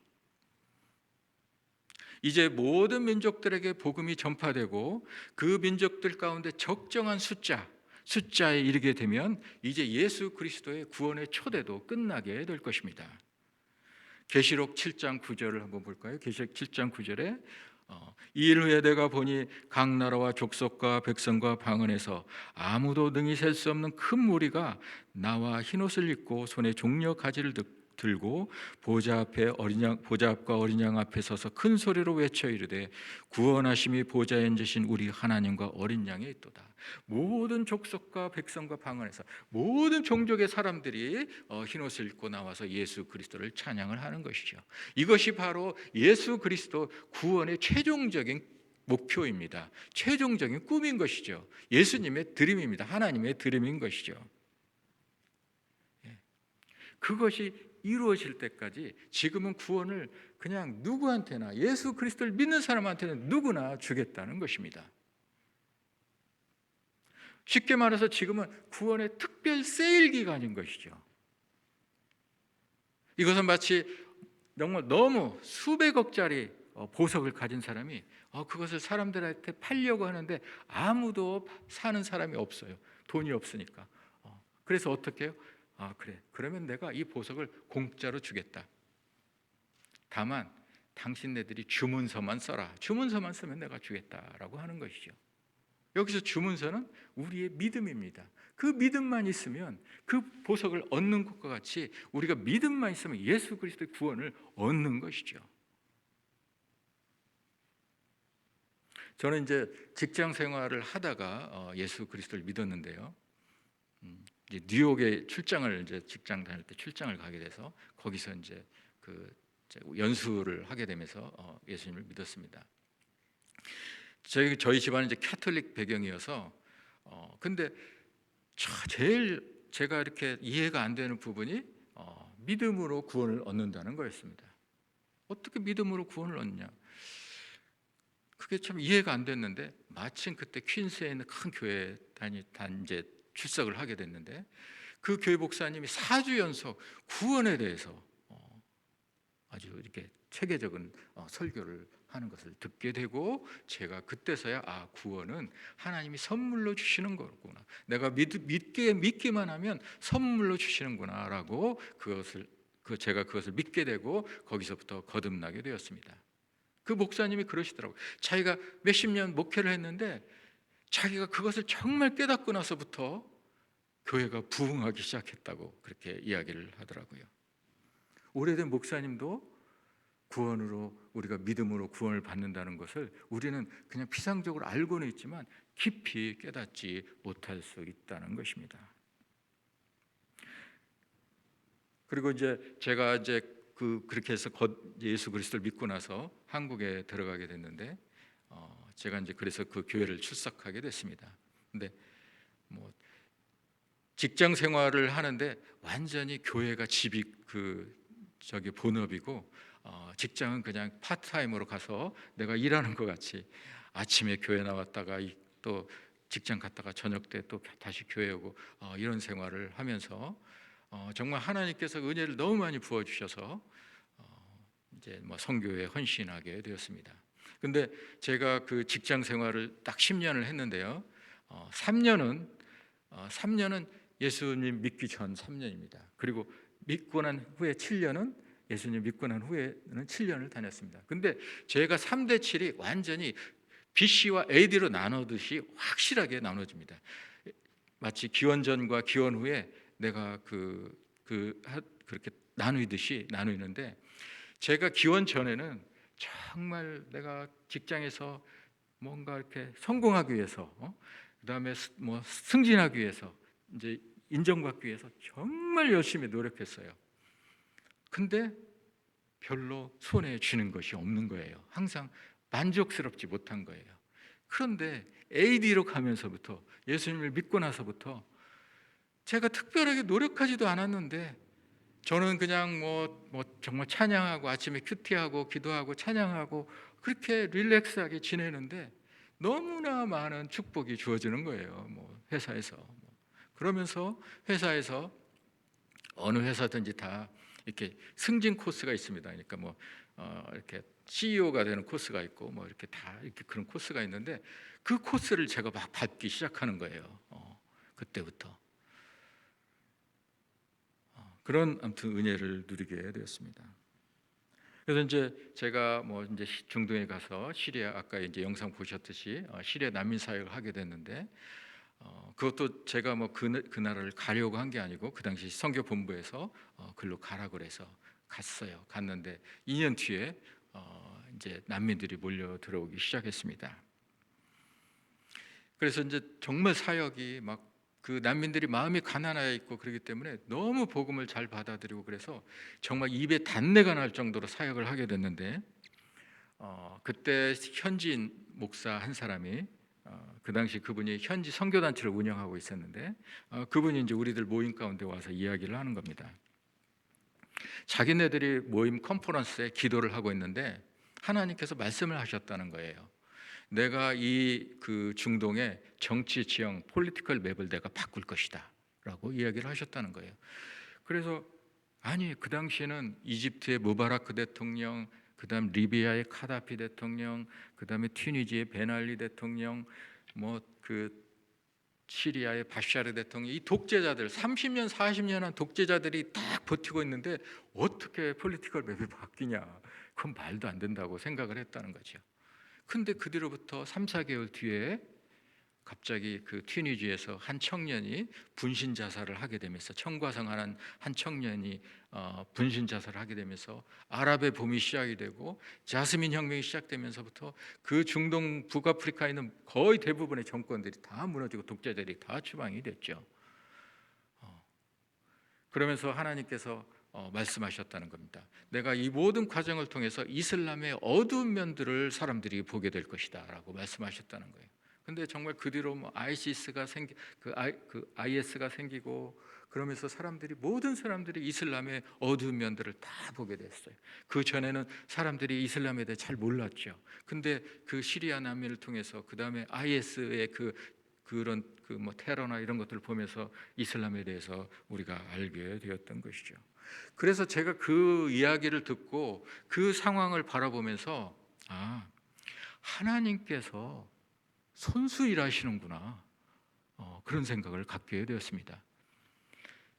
이제 모든 민족들에게 복음이 전파되고 그 민족들 가운데 적정한 숫자에 이르게 되면 이제 예수 그리스도의 구원의 초대도 끝나게 될 것입니다. 계시록 7장 9절을 한번 볼까요? 계시록 7장 9절에 이 일 후에 내가 보니 각 나라와 족속과 백성과 방언에서 아무도 능히 셀 수 없는 큰 무리가 나와 흰옷을 입고 손에 종려 가지를 들고 보좌 앞과 어린 양 앞에 서서 큰 소리로 외쳐 이르되 구원하심이 보좌에 앉으신 우리 하나님과 어린 양에 있도다. 모든 족속과 백성과 방언에서 모든 종족의 사람들이 흰옷을 입고 나와서 예수 그리스도를 찬양을 하는 것이죠. 이것이 바로 예수 그리스도 구원의 최종적인 목표입니다. 최종적인 꿈인 것이죠. 예수님의 드림입니다. 하나님의 드림인 것이죠. 그것이 이루어질 때까지 지금은 구원을 그냥 누구한테나, 예수 그리스도를 믿는 사람한테는 누구나 주겠다는 것입니다. 쉽게 말해서 지금은 구원의 특별 세일 기간인 것이죠. 이것은 마치 정말 너무 수백억짜리 보석을 가진 사람이 그것을 사람들한테 팔려고 하는데 아무도 사는 사람이 없어요. 돈이 없으니까. 그래서 어떻게 해요? 그래, 그러면 내가 이 보석을 공짜로 주겠다. 다만 당신네들이 주문서만 써라. 주문서만 쓰면 내가 주겠다라고 하는 것이죠. 여기서 주문서는 우리의 믿음입니다. 그 믿음만 있으면 그 보석을 얻는 것과 같이 우리가 믿음만 있으면 예수 그리스도의 구원을 얻는 것이죠. 저는 이제 직장 생활을 하다가 예수 그리스도를 믿었는데요. 이제 뉴욕에 출장을 이제 직장 다닐 때 출장을 가게 돼서 거기서 이제 연수를 하게 되면서 예수님을 믿었습니다. 저희 집안은 이제 캐톨릭 배경이어서 근데 제일 제가 이렇게 이해가 안 되는 부분이 믿음으로 구원을 얻는다는 거였습니다. 어떻게 믿음으로 구원을 얻냐? 그게 참 이해가 안 됐는데 마침 그때 퀸스에 있는 큰 교회에 이제 출석을 하게 됐는데 그 교회 목사님이 4주 연속 구원에 대해서 아주 이렇게 체계적인 설교를 하는 것을 듣게 되고 제가 그때서야 구원은 하나님이 선물로 주시는 거구나. 내가 믿기만 하면 선물로 주시는구나라고 제가 그것을 믿게 되고 거기서부터 거듭나게 되었습니다. 그 목사님이 그러시더라고요. 자기가 몇십 년 목회를 했는데 자기가 그것을 정말 깨닫고 나서부터 교회가 부흥하기 시작했다고 그렇게 이야기를 하더라고요. 오래된 목사님도 구원으로 우리가 믿음으로 구원을 받는다는 것을 우리는 그냥 피상적으로 알고는 있지만 깊이 깨닫지 못할 수 있다는 것입니다. 그리고 이제 제가 이제 그렇게 해서 예수 그리스도를 믿고 나서 한국에 들어가게 됐는데 제가 이제 그래서 그 교회를 출석하게 됐습니다. 근데 뭐 직장 생활을 하는데 완전히 교회가 집이 본업이고 직장은 그냥 파트타임으로 가서 내가 일하는 것 같이 아침에 교회 나왔다가 또 직장 갔다가 저녁 때 또 다시 교회 오고 이런 생활을 하면서 정말 하나님께서 은혜를 너무 많이 부어 주셔서 이제 뭐 선교에 헌신하게 되었습니다. 근데 제가 그 직장 생활을 딱 10년을 했는데요. 3년은 예수님 믿기 전 3년입니다. 그리고 믿고 난 후에 7년은 예수님 믿고 난 후에는 7년을 다녔습니다. 근데 제가 3대 7이 완전히 BC와 AD로 나누듯이 확실하게 나눠집니다. 마치 기원 전과 기원 후에 내가 그렇게 나누는데 제가 기원 전에는 정말 내가 직장에서 뭔가 이렇게 성공하기 위해서 그다음에 뭐 승진하기 위해서 이제 인정받기 위해서 정말 열심히 노력했어요. 근데 별로 손에 쥐는 것이 없는 거예요. 항상 만족스럽지 못한 거예요. 그런데 AD로 가면서부터 예수님을 믿고 나서부터 제가 특별하게 노력하지도 않았는데 저는 그냥 뭐 정말 찬양하고 아침에 큐티하고 기도하고 찬양하고 그렇게 릴렉스하게 지내는데 너무나 많은 축복이 주어지는 거예요. 뭐 회사에서 그러면서 회사에서 어느 회사든지 다 이렇게 승진 코스가 있습니다. 그러니까 뭐 이렇게 CEO가 되는 코스가 있고 뭐 이렇게 다 이렇게 그런 코스가 있는데 그 코스를 제가 막 밟기 시작하는 거예요. 그때부터 그런 아무튼 은혜를 누리게 되었습니다. 그래서 이제 제가 뭐 이제 중동에 가서 시리아 아까 이제 영상 보셨듯이 시리아 난민 사역을 하게 됐는데 그것도 제가 뭐 그 나라를 가려고 한 게 아니고 그 당시 선교 본부에서 글로 가라 그래서 갔어요. 갔는데 2년 뒤에 이제 난민들이 몰려 들어오기 시작했습니다. 그래서 이제 정말 사역이 막 그 난민들이 마음이 가난하여 있고 그렇기 때문에 너무 복음을 잘 받아들이고 그래서 정말 입에 단내가 날 정도로 사역을 하게 됐는데 그때 현지인 목사 한 사람이 그 당시 그분이 현지 선교단체를 운영하고 있었는데 그분이 이제 우리들 모임 가운데 와서 이야기를 하는 겁니다. 자기네들이 모임 컨퍼런스에 기도를 하고 있는데 하나님께서 말씀을 하셨다는 거예요. 내가 이 그 중동의 정치 지형 폴리티컬 맵을 내가 바꿀 것이다 라고 이야기를 하셨다는 거예요. 그래서 아니 그 당시에는 이집트의 무바라크 대통령, 그 다음 리비아의 카다피 대통령, 그 다음에 튀니지의 베날리 대통령, 뭐 그 시리아의 바샤르 대통령, 이 독재자들 30년 40년 한 독재자들이 딱 버티고 있는데 어떻게 폴리티컬 맵이 바뀌냐, 그건 말도 안 된다고 생각을 했다는 거죠. 근데 그 뒤로부터 3, 4개월 뒤에 갑자기 그 튀니지에서 한 청년이 분신 자살을 하게 되면서 청과성하는 한 청년이 분신 자살을 하게 되면서 아랍의 봄이 시작이 되고 자스민 혁명이 시작되면서부터 그 중동 북아프리카에 있는 거의 대부분의 정권들이 다 무너지고 독재자들이 다 추방이 됐죠. 그러면서 하나님께서 말씀하셨다는 겁니다. 내가 이 모든 과정을 통해서 이슬람의 어두운 면들을 사람들이 보게 될 것이다 라고 말씀하셨다는 거예요. 근데 정말 그 뒤로 뭐 ISIS가 IS가 생기고 그러면서 모든 사람들이 이슬람의 어두운 면들을 다 보게 됐어요. 그 전에는 사람들이 이슬람에 대해 잘 몰랐죠. 근데 그 시리아 난민을 통해서 그 다음에 IS의 그런 뭐 테러나 이런 것들을 보면서 이슬람에 대해서 우리가 알게 되었던 것이죠. 그래서 제가 그 이야기를 듣고 그 상황을 바라보면서 하나님께서 손수 일하시는구나, 그런 생각을 갖게 되었습니다.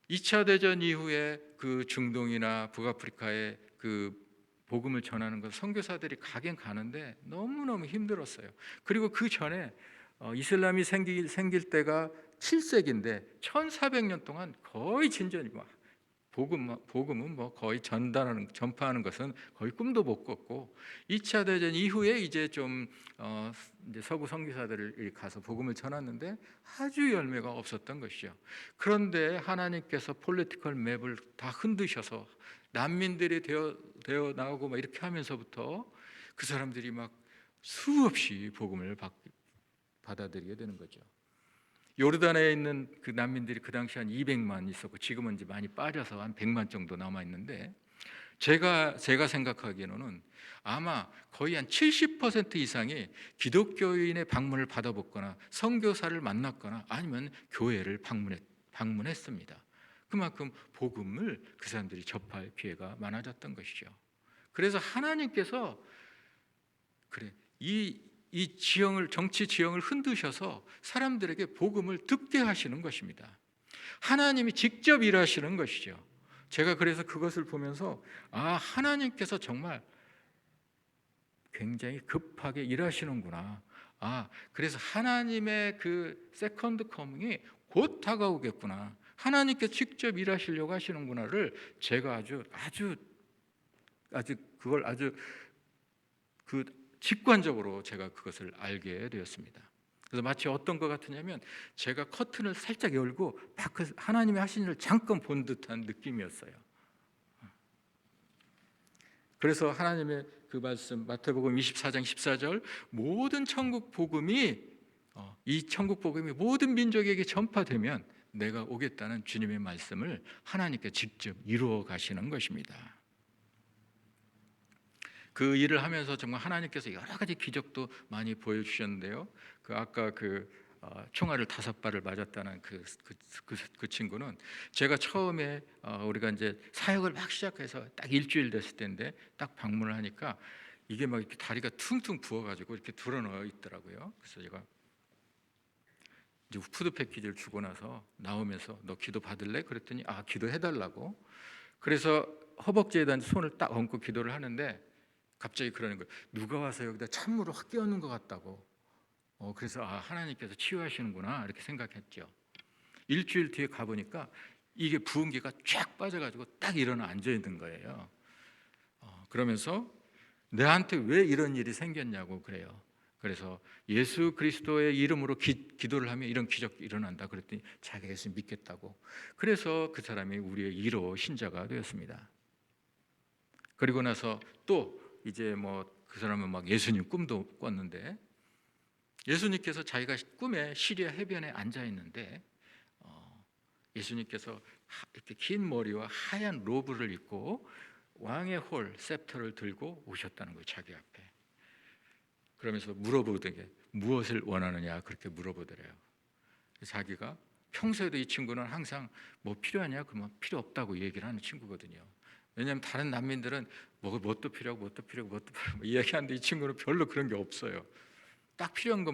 2차 대전 이후에 그 중동이나 북아프리카에 그 복음을 전하는 것 선교사들이 가긴 가는데 너무너무 힘들었어요. 그리고 그 전에 이슬람이 생길 때가 7세기인데 1400년 동안 거의 진전이고 복음은 뭐 거의 전파하는 것은 거의 꿈도 못 꿨고 2차 대전 이후에 이제 좀 이제 서구 선교사들이 가서 복음을 전했는데 아주 열매가 없었던 것이죠. 그런데 하나님께서 폴리티컬 맵을 다 흔드셔서 난민들이 되어 나오고 막 이렇게 하면서부터 그 사람들이 막 수없이 복음을 받아들이게 되는 거죠. 요르단에 있는 그 난민들이 그 당시 한 200만 있었고 지금은 이제 많이 빠져서 한 100만 정도 남아 있는데 제가 생각하기에는 아마 거의 한 70% 이상이 기독교인의 방문을 받아봤거나 선교사를 만났거나 아니면 교회를 방문했습니다. 그만큼 복음을 그 사람들이 접할 기회가 많아졌던 것이죠. 그래서 하나님께서 이 정치 지형을 흔드셔서 사람들에게 복음을 듣게 하시는 것입니다. 하나님이 직접 일하시는 것이죠. 제가 그래서 그것을 보면서 하나님께서 정말 굉장히 급하게 일하시는구나. 그래서 하나님의 그 세컨드 커밍이 곧 다가오겠구나. 하나님께 직접 일하시려고 하시는구나를 제가 아주 직관적으로 제가 그것을 알게 되었습니다. 그래서 마치 어떤 것 같으냐면 제가 커튼을 살짝 열고 하나님이 하신 일을 잠깐 본 듯한 느낌이었어요. 그래서 하나님의 그 말씀 마태복음 24장 14절 모든 천국 복음이 이 천국 복음이 모든 민족에게 전파되면 내가 오겠다는 주님의 말씀을 하나님께 직접 이루어 가시는 것입니다. 그 일을 하면서 정말 하나님께서 여러 가지 기적도 많이 보여주셨는데요. 아까 총알을 5발을 맞았다는 그 친구는 제가 처음에 우리가 이제 사역을 막 시작해서 딱 일주일 됐을 때인데 딱 방문을 하니까 이게 막 이렇게 다리가 퉁퉁 부어가지고 이렇게 드러누워 있더라고요. 그래서 제가 이제 푸드 패키지를 주고 나서 나오면서 너 기도 받을래? 그랬더니 기도해달라고. 그래서 허벅지에다 손을 딱 얹고 기도를 하는데 갑자기 그러는 거예요. 누가 와서 여기다 찬물을 확 끼얹는 것 같다고. 그래서 하나님께서 치유하시는구나 이렇게 생각했죠. 일주일 뒤에 가보니까 이게 부은기가 쫙 빠져가지고 딱 일어나 앉아 있는 거예요. 그러면서 내한테 왜 이런 일이 생겼냐고 그래요. 그래서 예수 그리스도의 이름으로 기도를 하면 이런 기적이 일어난다 그랬더니 자기가 예수 믿겠다고. 그래서 그 사람이 우리의 1호 신자가 되었습니다. 그리고 나서 또 이제 그 사람은 막 예수님 꿈도 꿨는데, 예수님께서 자기가 꿈에 시리아 해변에 앉아 있는데 예수님께서 이렇게 긴 머리와 하얀 로브를 입고 왕의 홀 셉터를 들고 오셨다는 거예요, 자기 앞에. 그러면서 물어보더니 무엇을 원하느냐 그렇게 물어보더래요. 자기가 평소에도 이 친구는 항상 뭐 필요하냐 그러면 필요 없다고 얘기를 하는 친구거든요. 왜냐하면 다른 난민들은 뭣도 필요하고 이야기하는데 이 친구는 별로 그런 게 없어요. 딱 필요한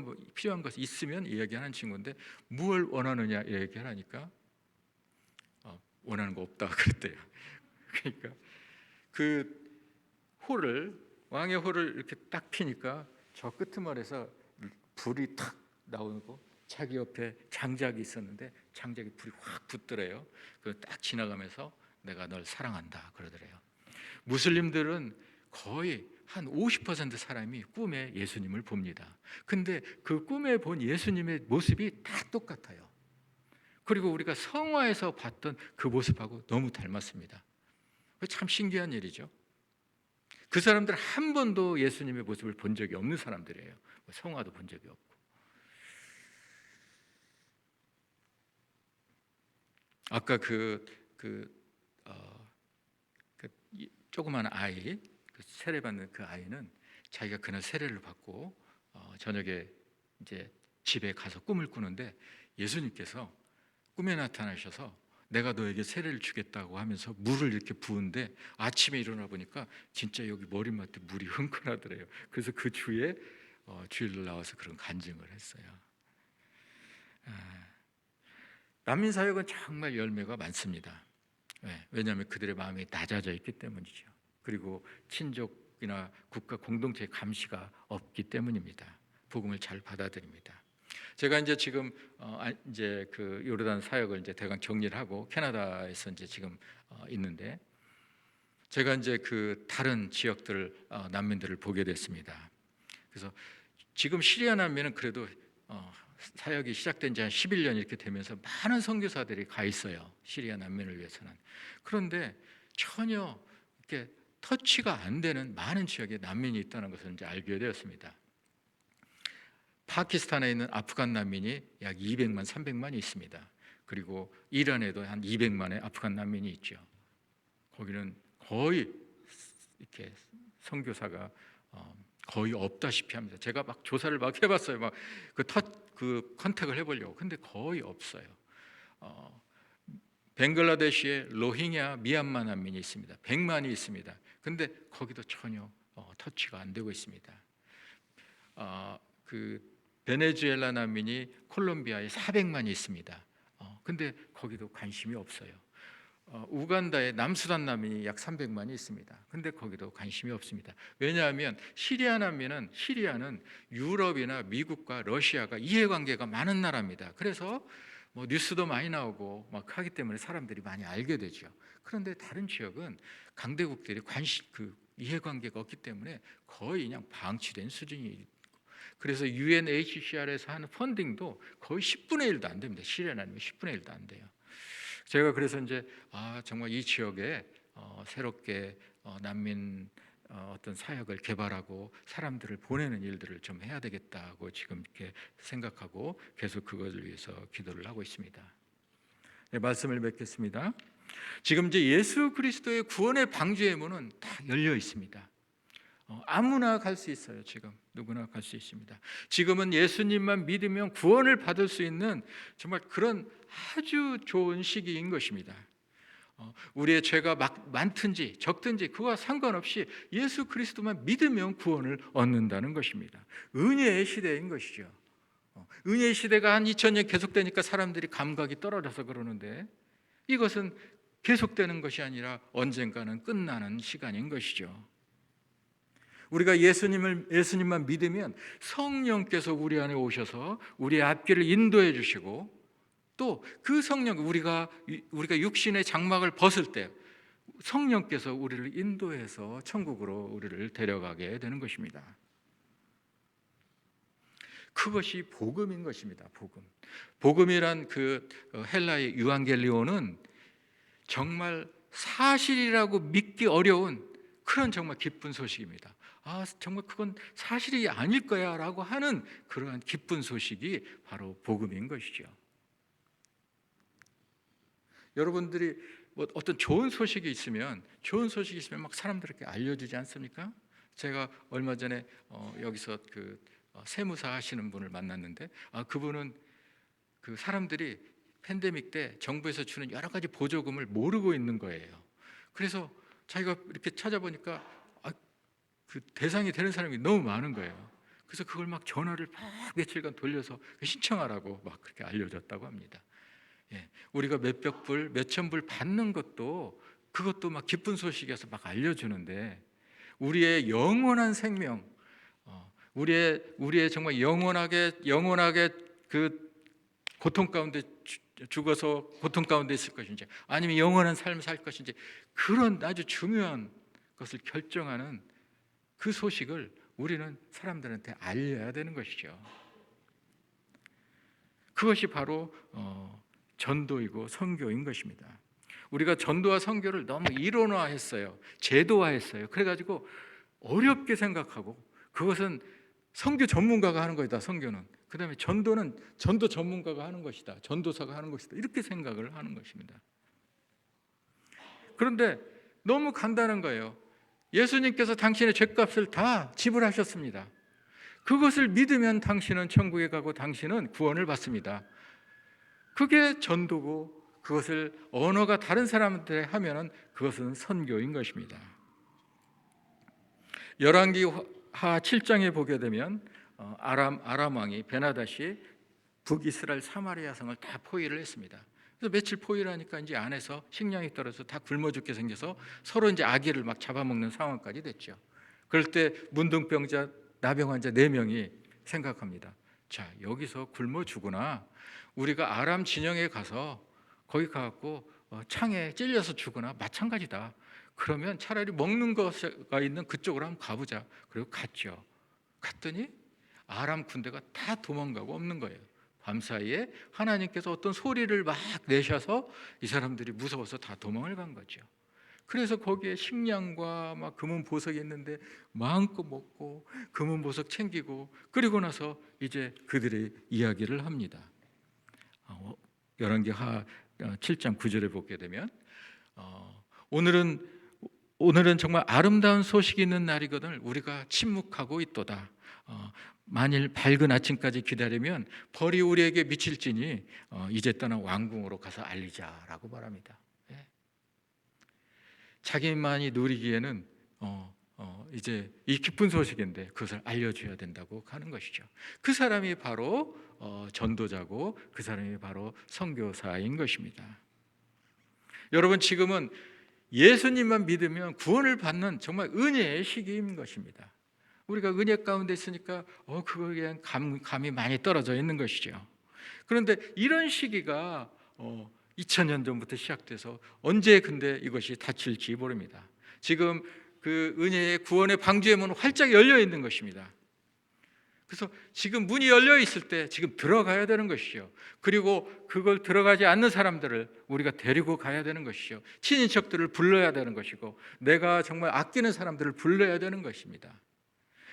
것 있으면 이야기하는 친구인데 무엇을 원하느냐 얘기하니까 원하는 거 없다 그랬대요. 그러니까 그 왕의 홀을 이렇게 딱 피니까 저 끄트머리에서 불이 탁 나오고 자기 옆에 장작이 있었는데 장작에 불이 확 붙더래요. 그걸 딱 지나가면서 내가 널 사랑한다 그러더래요. 무슬림들은 거의 한 50% 사람이 꿈에 예수님을 봅니다. 근데 그 꿈에 본 예수님의 모습이 다 똑같아요. 그리고 우리가 성화에서 봤던 그 모습하고 너무 닮았습니다. 참 신기한 일이죠. 그 사람들 한 번도 예수님의 모습을 본 적이 없는 사람들이에요. 성화도 본 적이 없고. 아까 그 조그마한 아이, 그 세례받는 그 아이는 자기가 그날 세례를 받고 저녁에 이제 집에 가서 꿈을 꾸는데 예수님께서 꿈에 나타나셔서 내가 너에게 세례를 주겠다고 하면서 물을 이렇게 부은데 아침에 일어나 보니까 진짜 여기 머리맡에 물이 흥건하더래요. 그래서 그 주에 주일로 나와서 그런 간증을 했어요. 난민 사역은 정말 열매가 많습니다. 왜냐하면 그들의 마음이 낮아져 있기 때문이죠. 그리고 친족이나 국가 공동체의 감시가 없기 때문입니다. 복음을 잘 받아들입니다. 제가 이제 지금 이제 그 요르단 사역을 이제 대강 정리를 하고 캐나다에서 이제 지금 있는데, 제가 이제 그 다른 지역들 난민들을 보게 됐습니다. 그래서 지금 시리아 난민은 그래도 사역이 시작된 지 한 11년 이렇게 되면서 많은 선교사들이 가 있어요. 시리아 난민을 위해서는. 그런데 전혀 이렇게 터치가 안 되는 많은 지역에 난민이 있다는 것을 이제 알게 되었습니다. 파키스탄에 있는 아프간 난민이 약 200만, 300만이 있습니다. 그리고 이란에도 한 200만의 아프간 난민이 있죠. 거기는 거의 이렇게 선교사가 거의 없다시피 합니다. 제가 막 조사를 막 해봤어요. 막 그 컨택을 해보려고. 근데 거의 없어요. 벤글라데시에 로힝야 미얀마 난민이 있습니다. 100만이 있습니다. 근데 거기도 전혀 터치가 안 되고 있습니다. 그 베네수엘라 난민이 콜롬비아에 400만이 있습니다. 근데 거기도 관심이 없어요. 우간다에 남수단 난민이 약 300만이 있습니다. 근데 거기도 관심이 없습니다. 왜냐하면 시리아는 유럽이나 미국과 러시아가 이해관계가 많은 나라입니다. 그래서 뉴스도 많이 나오고 막 하기 때문에 사람들이 많이 알게 되죠. 그런데 다른 지역은 강대국들이 이해관계가 없기 때문에 거의 그냥 방치된 수준이. 그래서 UNHCR에서 하는 펀딩도 거의 10분의 1도 안 됩니다. 시리아는 아니면 10분의 1도 안 돼요. 제가 그래서 이제 정말 이 지역에 새롭게 난민 어떤 사역을 개발하고 사람들을 보내는 일들을 좀 해야 되겠다고 지금 이렇게 생각하고 계속 그것을 위해서 기도를 하고 있습니다. 네, 말씀을 맺겠습니다. 지금 이제 예수 그리스도의 구원의 방주의 문은 다 열려 있습니다. 아무나 갈 수 있어요. 지금 누구나 갈 수 있습니다. 지금은 예수님만 믿으면 구원을 받을 수 있는 정말 그런 아주 좋은 시기인 것입니다. 우리의 죄가 많든지 적든지 그와 상관없이 예수 그리스도만 믿으면 구원을 얻는다는 것입니다. 은혜의 시대인 것이죠. 은혜의 시대가 한 2000년 계속되니까 사람들이 감각이 떨어져서 그러는데, 이것은 계속되는 것이 아니라 언젠가는 끝나는 시간인 것이죠. 우리가 예수님만 믿으면 성령께서 우리 안에 오셔서 우리의 앞길을 인도해 주시고, 또 그 성령, 우리가 육신의 장막을 벗을 때 성령께서 우리를 인도해서 천국으로 우리를 데려가게 되는 것입니다. 그것이 복음인 것입니다. 복음이란 그 헬라의 유앙겔리온은 정말 사실이라고 믿기 어려운 그런 정말 기쁜 소식입니다. 정말 그건 사실이 아닐 거야 라고 하는 그러한 기쁜 소식이 바로 복음인 것이죠. 여러분들이 뭐 어떤 좋은 소식이 있으면 막 사람들에게 알려주지 않습니까? 제가 얼마 전에 여기서 그 세무사 하시는 분을 만났는데, 그분은 그 사람들이 팬데믹 때 정부에서 주는 여러 가지 보조금을 모르고 있는 거예요. 그래서 자기가 이렇게 찾아보니까 그 대상이 되는 사람이 너무 많은 거예요. 그래서 그걸 막 전화를 막 며칠간 돌려서 신청하라고 막 그렇게 알려줬다고 합니다. 우리가 몇백 불, 몇천 불 받는 것도 그것도 막 기쁜 소식이어서 막 알려주는데, 우리의 영원한 생명, 우리의 정말 영원하게 그 고통 가운데 죽어서 고통 가운데 있을 것인지, 아니면 영원한 삶을 살 것인지, 그런 아주 중요한 것을 결정하는 그 소식을 우리는 사람들한테 알려야 되는 것이죠. 그것이 바로 전도이고 선교인 것입니다. 우리가 전도와 선교를 너무 이론화했어요. 제도화했어요. 그래가지고 어렵게 생각하고, 그것은 선교 전문가가 하는 것이다, 선교는. 그 다음에 전도는 전도 전문가가 하는 것이다, 전도사가 하는 것이다, 이렇게 생각을 하는 것입니다. 그런데 너무 간단한 거예요. 예수님께서 당신의 죗값을 다 지불하셨습니다. 그것을 믿으면 당신은 천국에 가고 당신은 구원을 받습니다. 그게 전도고, 그것을 언어가 다른 사람한테 하면은 그것은 선교인 것입니다. 열왕기하 7장에 보게 되면 아람 왕이 베나닷이 북이스라엘 사마리아 성을 다 포위를 했습니다. 그래서 며칠 포위를 하니까 이제 안에서 식량이 떨어져서 다 굶어 죽게 생겨서 서로 이제 아기를 막 잡아먹는 상황까지 됐죠. 그럴 때 문둥병자, 나병 환자 4명이 생각합니다. 자, 여기서 굶어 죽으나 우리가 아람 진영에 가서 거기 가갖고 창에 찔려서 죽으나 마찬가지다. 그러면 차라리 먹는 거가 있는 그쪽으로 한번 가보자. 그리고 갔죠. 갔더니 아람 군대가 다 도망가고 없는 거예요. 밤사이에 하나님께서 어떤 소리를 막 내셔서 이 사람들이 무서워서 다 도망을 간 거죠. 그래서 거기에 식량과 막 금은 보석이 있는데 마음껏 먹고 금은 보석 챙기고, 그리고 나서 이제 그들의 이야기를 합니다. 열왕기하 7장 9절에 보게 되면 오늘은 정말 아름다운 소식이 있는 날이거든 우리가 침묵하고 있도다. 만일 밝은 아침까지 기다리면 벌이 우리에게 미칠지니 이제 떠나 왕궁으로 가서 알리자라고 말합니다. 자기만이 누리기에는 이제 이 기쁜 소식인데 그것을 알려줘야 된다고 하는 것이죠. 그 사람이 바로 전도자고, 그 사람이 바로 선교사인 것입니다. 여러분, 지금은 예수님만 믿으면 구원을 받는 정말 은혜의 시기인 것입니다. 우리가 은혜 가운데 있으니까 그거에 대한 감이 많이 떨어져 있는 것이죠. 그런데 이런 시기가 2000년 전부터 시작돼서 언제 근데 이것이 닫힐지 모릅니다. 지금 그 은혜의 구원의 방주의 문은 활짝 열려 있는 것입니다. 그래서 지금 문이 열려 있을 때 지금 들어가야 되는 것이죠. 그리고 그걸 들어가지 않는 사람들을 우리가 데리고 가야 되는 것이죠. 친인척들을 불러야 되는 것이고, 내가 정말 아끼는 사람들을 불러야 되는 것입니다.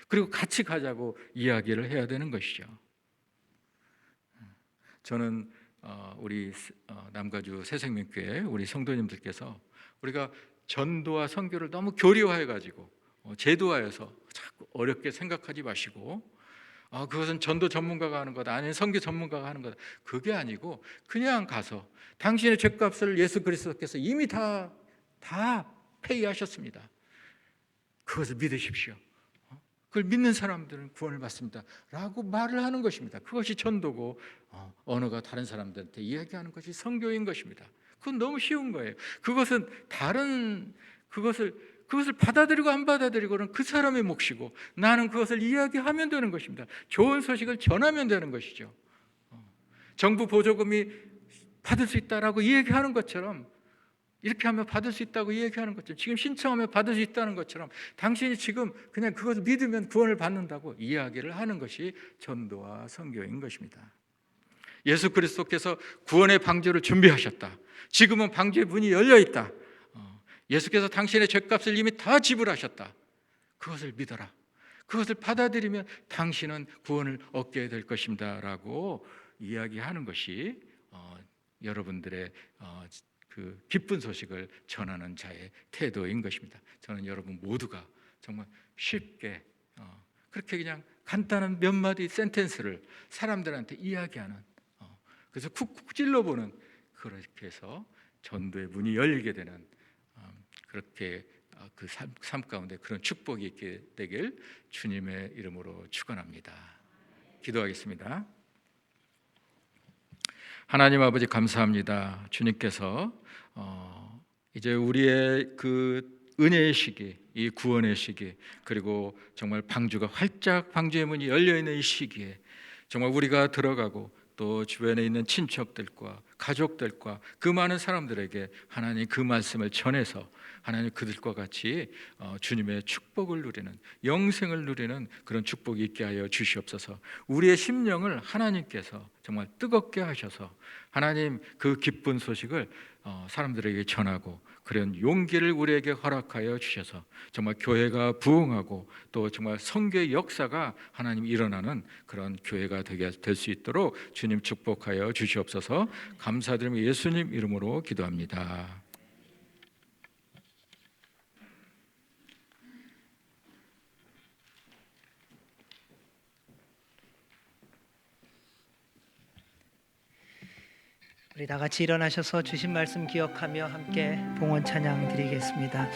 그리고 같이 가자고 이야기를 해야 되는 것이죠. 저는 우리 남가주 새생명교회 우리 성도님들께서 우리가 전도와 선교를 너무 교리화해가지고 제도화해서 자꾸 어렵게 생각하지 마시고, 그것은 전도 전문가가 하는 거다, 아니면 선교 전문가가 하는 거다, 그게 아니고 그냥 가서 당신의 죗값을 예수 그리스도께서 이미 다 페이하셨습니다. 그것을 믿으십시오. 그걸 믿는 사람들은 구원을 받습니다 라고 말을 하는 것입니다. 그것이 전도고, 언어가 다른 사람들한테 이야기하는 것이 선교인 것입니다. 그건 너무 쉬운 거예요. 그것을 그것을 받아들이고 안 받아들이고는 그 사람의 몫이고 나는 그것을 이야기하면 되는 것입니다. 좋은 소식을 전하면 되는 것이죠. 정부 보조금이 받을 수 있다라고 이야기하는 것처럼, 이렇게 하면 받을 수 있다고 이야기하는 것처럼, 지금 신청하면 받을 수 있다는 것처럼 당신이 지금 그냥 그것을 믿으면 구원을 받는다고 이야기를 하는 것이 전도와 선교인 것입니다. 예수 그리스도께서 구원의 방주를 준비하셨다. 지금은 방주의 문이 열려 있다. 예수께서 당신의 죄값을 이미 다 지불하셨다. 그것을 믿어라. 그것을 받아들이면 당신은 구원을 얻게 될 것입니다 라고 이야기하는 것이 여러분들의 그 기쁜 소식을 전하는 자의 태도인 것입니다. 저는 여러분 모두가 정말 쉽게 그렇게 그냥 간단한 몇 마디 센텐스를 사람들한테 이야기하는, 그래서 쿡쿡 찔러보는, 그렇게 해서 전도의 문이 열리게 되는, 그렇게 그 삶 가운데 그런 축복이 있게 되길 주님의 이름으로 축원합니다. 기도하겠습니다. 하나님 아버지 감사합니다. 주님께서 이제 우리의 그 은혜의 시기, 이 구원의 시기, 그리고 정말 방주가 활짝 방주의 문이 열려 있는 이 시기에 정말 우리가 들어가고 또 주변에 있는 친척들과 가족들과 그 많은 사람들에게 하나님 그 말씀을 전해서 하나님 그들과 같이 주님의 축복을 누리는, 영생을 누리는 그런 축복이 있게 하여 주시옵소서. 우리의 심령을 하나님께서 정말 뜨겁게 하셔서 하나님 그 기쁜 소식을 사람들에게 전하고 그런 용기를 우리에게 허락하여 주셔서 정말 교회가 부흥하고 또 정말 선교의 역사가 하나님 일어나는 그런 교회가 되게 될 수 있도록 주님 축복하여 주시옵소서. 감사드리며 예수님 이름으로 기도합니다. 우리 다 같이 일어나셔서 주신 말씀 기억하며 함께 봉헌 찬양 드리겠습니다.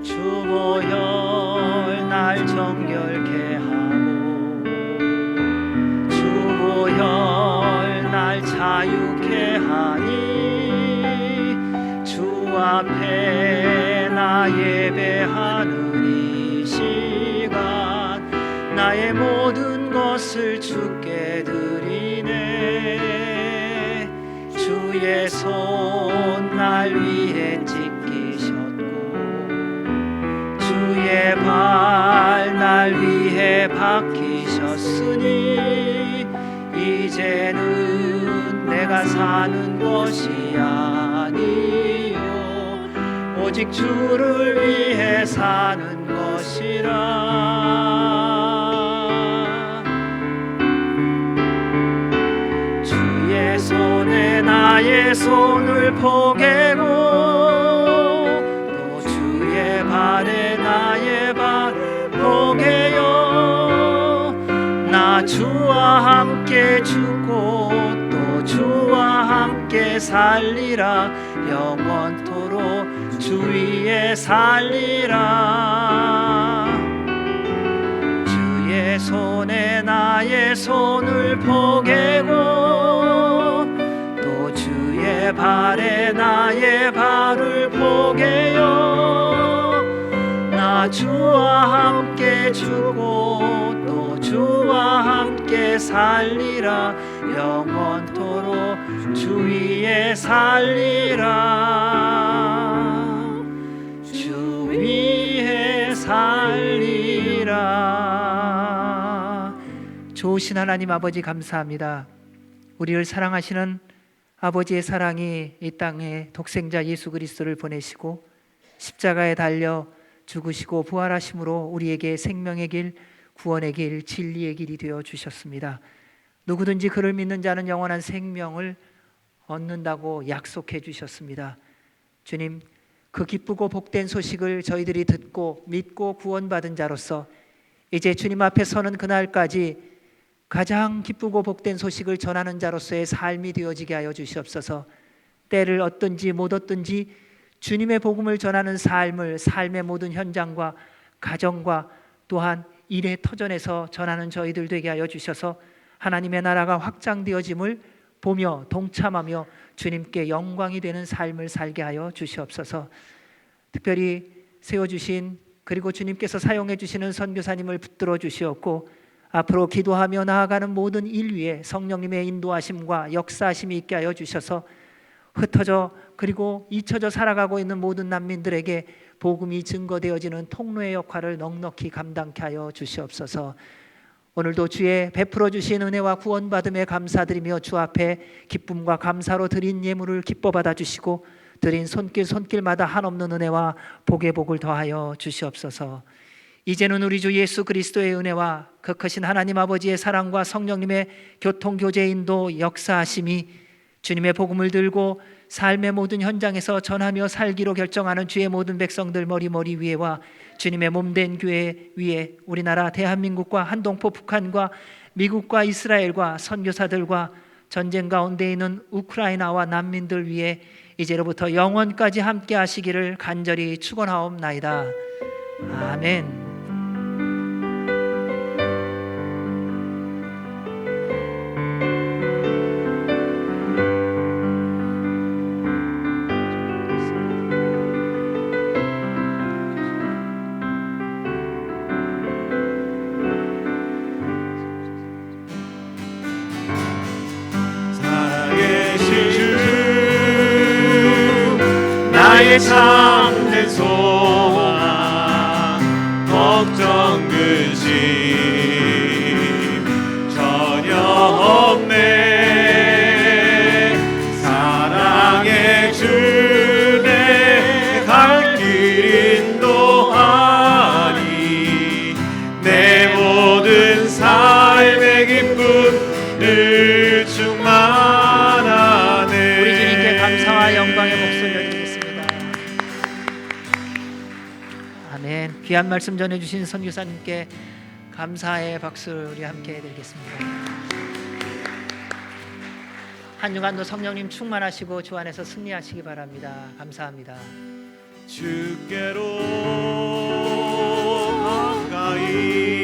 주보혈 날 정결케 하고 주보혈 날 자유케 하니 주 앞에 나 예배하는 나의 모든 것을 주께 드리네. 주의 손 날 위에 찢기셨고 주의 발 날 위에 박히셨으니 이제는 내가 사는 것이 아니요 오직 주를 위해 사는 것이라. 손에 나의 손을 포개고 또 주의 발에 나의 발을 포개요. 나 주와 함께 죽고 또 주와 함께 살리라. 영원토록 주 위에 살리라. 주의 손에 나의 손을 포개고 주의 발에 나의 발을 포개요. 나 주와 함께 죽고 또 주와 함께 살리라. 영원토록 주 위에 살리라. 주 위에 살리라. 좋으신 하나님 아버지 감사합니다. 우리를 사랑하시는 아버지의 사랑이 이 땅에 독생자 예수 그리스도를 보내시고 십자가에 달려 죽으시고 부활하심으로 우리에게 생명의 길, 구원의 길, 진리의 길이 되어 주셨습니다. 누구든지 그를 믿는 자는 영원한 생명을 얻는다고 약속해 주셨습니다. 주님, 그 기쁘고 복된 소식을 저희들이 듣고 믿고 구원받은 자로서 이제 주님 앞에 서는 그날까지 가장 기쁘고 복된 소식을 전하는 자로서의 삶이 되어지게 하여 주시옵소서. 때를 얻든지 못 얻든지 주님의 복음을 전하는 삶을 삶의 모든 현장과 가정과 또한 일의 터전에서 전하는 저희들 되게 하여 주셔서 하나님의 나라가 확장되어짐을 보며 동참하며 주님께 영광이 되는 삶을 살게 하여 주시옵소서. 특별히 세워주신 그리고 주님께서 사용해 주시는 선교사님을 붙들어 주시옵고 앞으로 기도하며 나아가는 모든 일 위에 성령님의 인도하심과 역사하심이 있게 하여 주셔서 흩어져 그리고 잊혀져 살아가고 있는 모든 난민들에게 복음이 증거되어지는 통로의 역할을 넉넉히 감당케 하여 주시옵소서. 오늘도 주의 베풀어 주신 은혜와 구원받음에 감사드리며 주 앞에 기쁨과 감사로 드린 예물을 기뻐 받아 주시고 드린 손길마다 한없는 은혜와 복의 복을 더하여 주시옵소서. 이제는 우리 주 예수 그리스도의 은혜와 그 크신 하나님 아버지의 사랑과 성령님의 교통교제 인도 역사하심이 주님의 복음을 들고 삶의 모든 현장에서 전하며 살기로 결정하는 주의 모든 백성들 머리 위에와 주님의 몸된 교회 위에 우리나라 대한민국과 한동포 북한과 미국과 이스라엘과 선교사들과 전쟁 가운데 있는 우크라이나와 난민들 위에 이제로부터 영원까지 함께 하시기를 간절히 축원하옵나이다. 아멘. 나의 참된 소망 걱정 근심 전혀 없네. 사랑의 주 내 갈 길 인도하니 내 모든 삶의 기쁨 늘 충만하네. 우리 주님께 감사와 영광의 목소리를 아멘. 귀한 말씀 전해주신 선교사님께 감사의 박수를 우리 함께 드리겠습니다. 한 주간도 성령님 충만하시고 주 안에서 승리하시기 바랍니다. 감사합니다. 주께로 가까이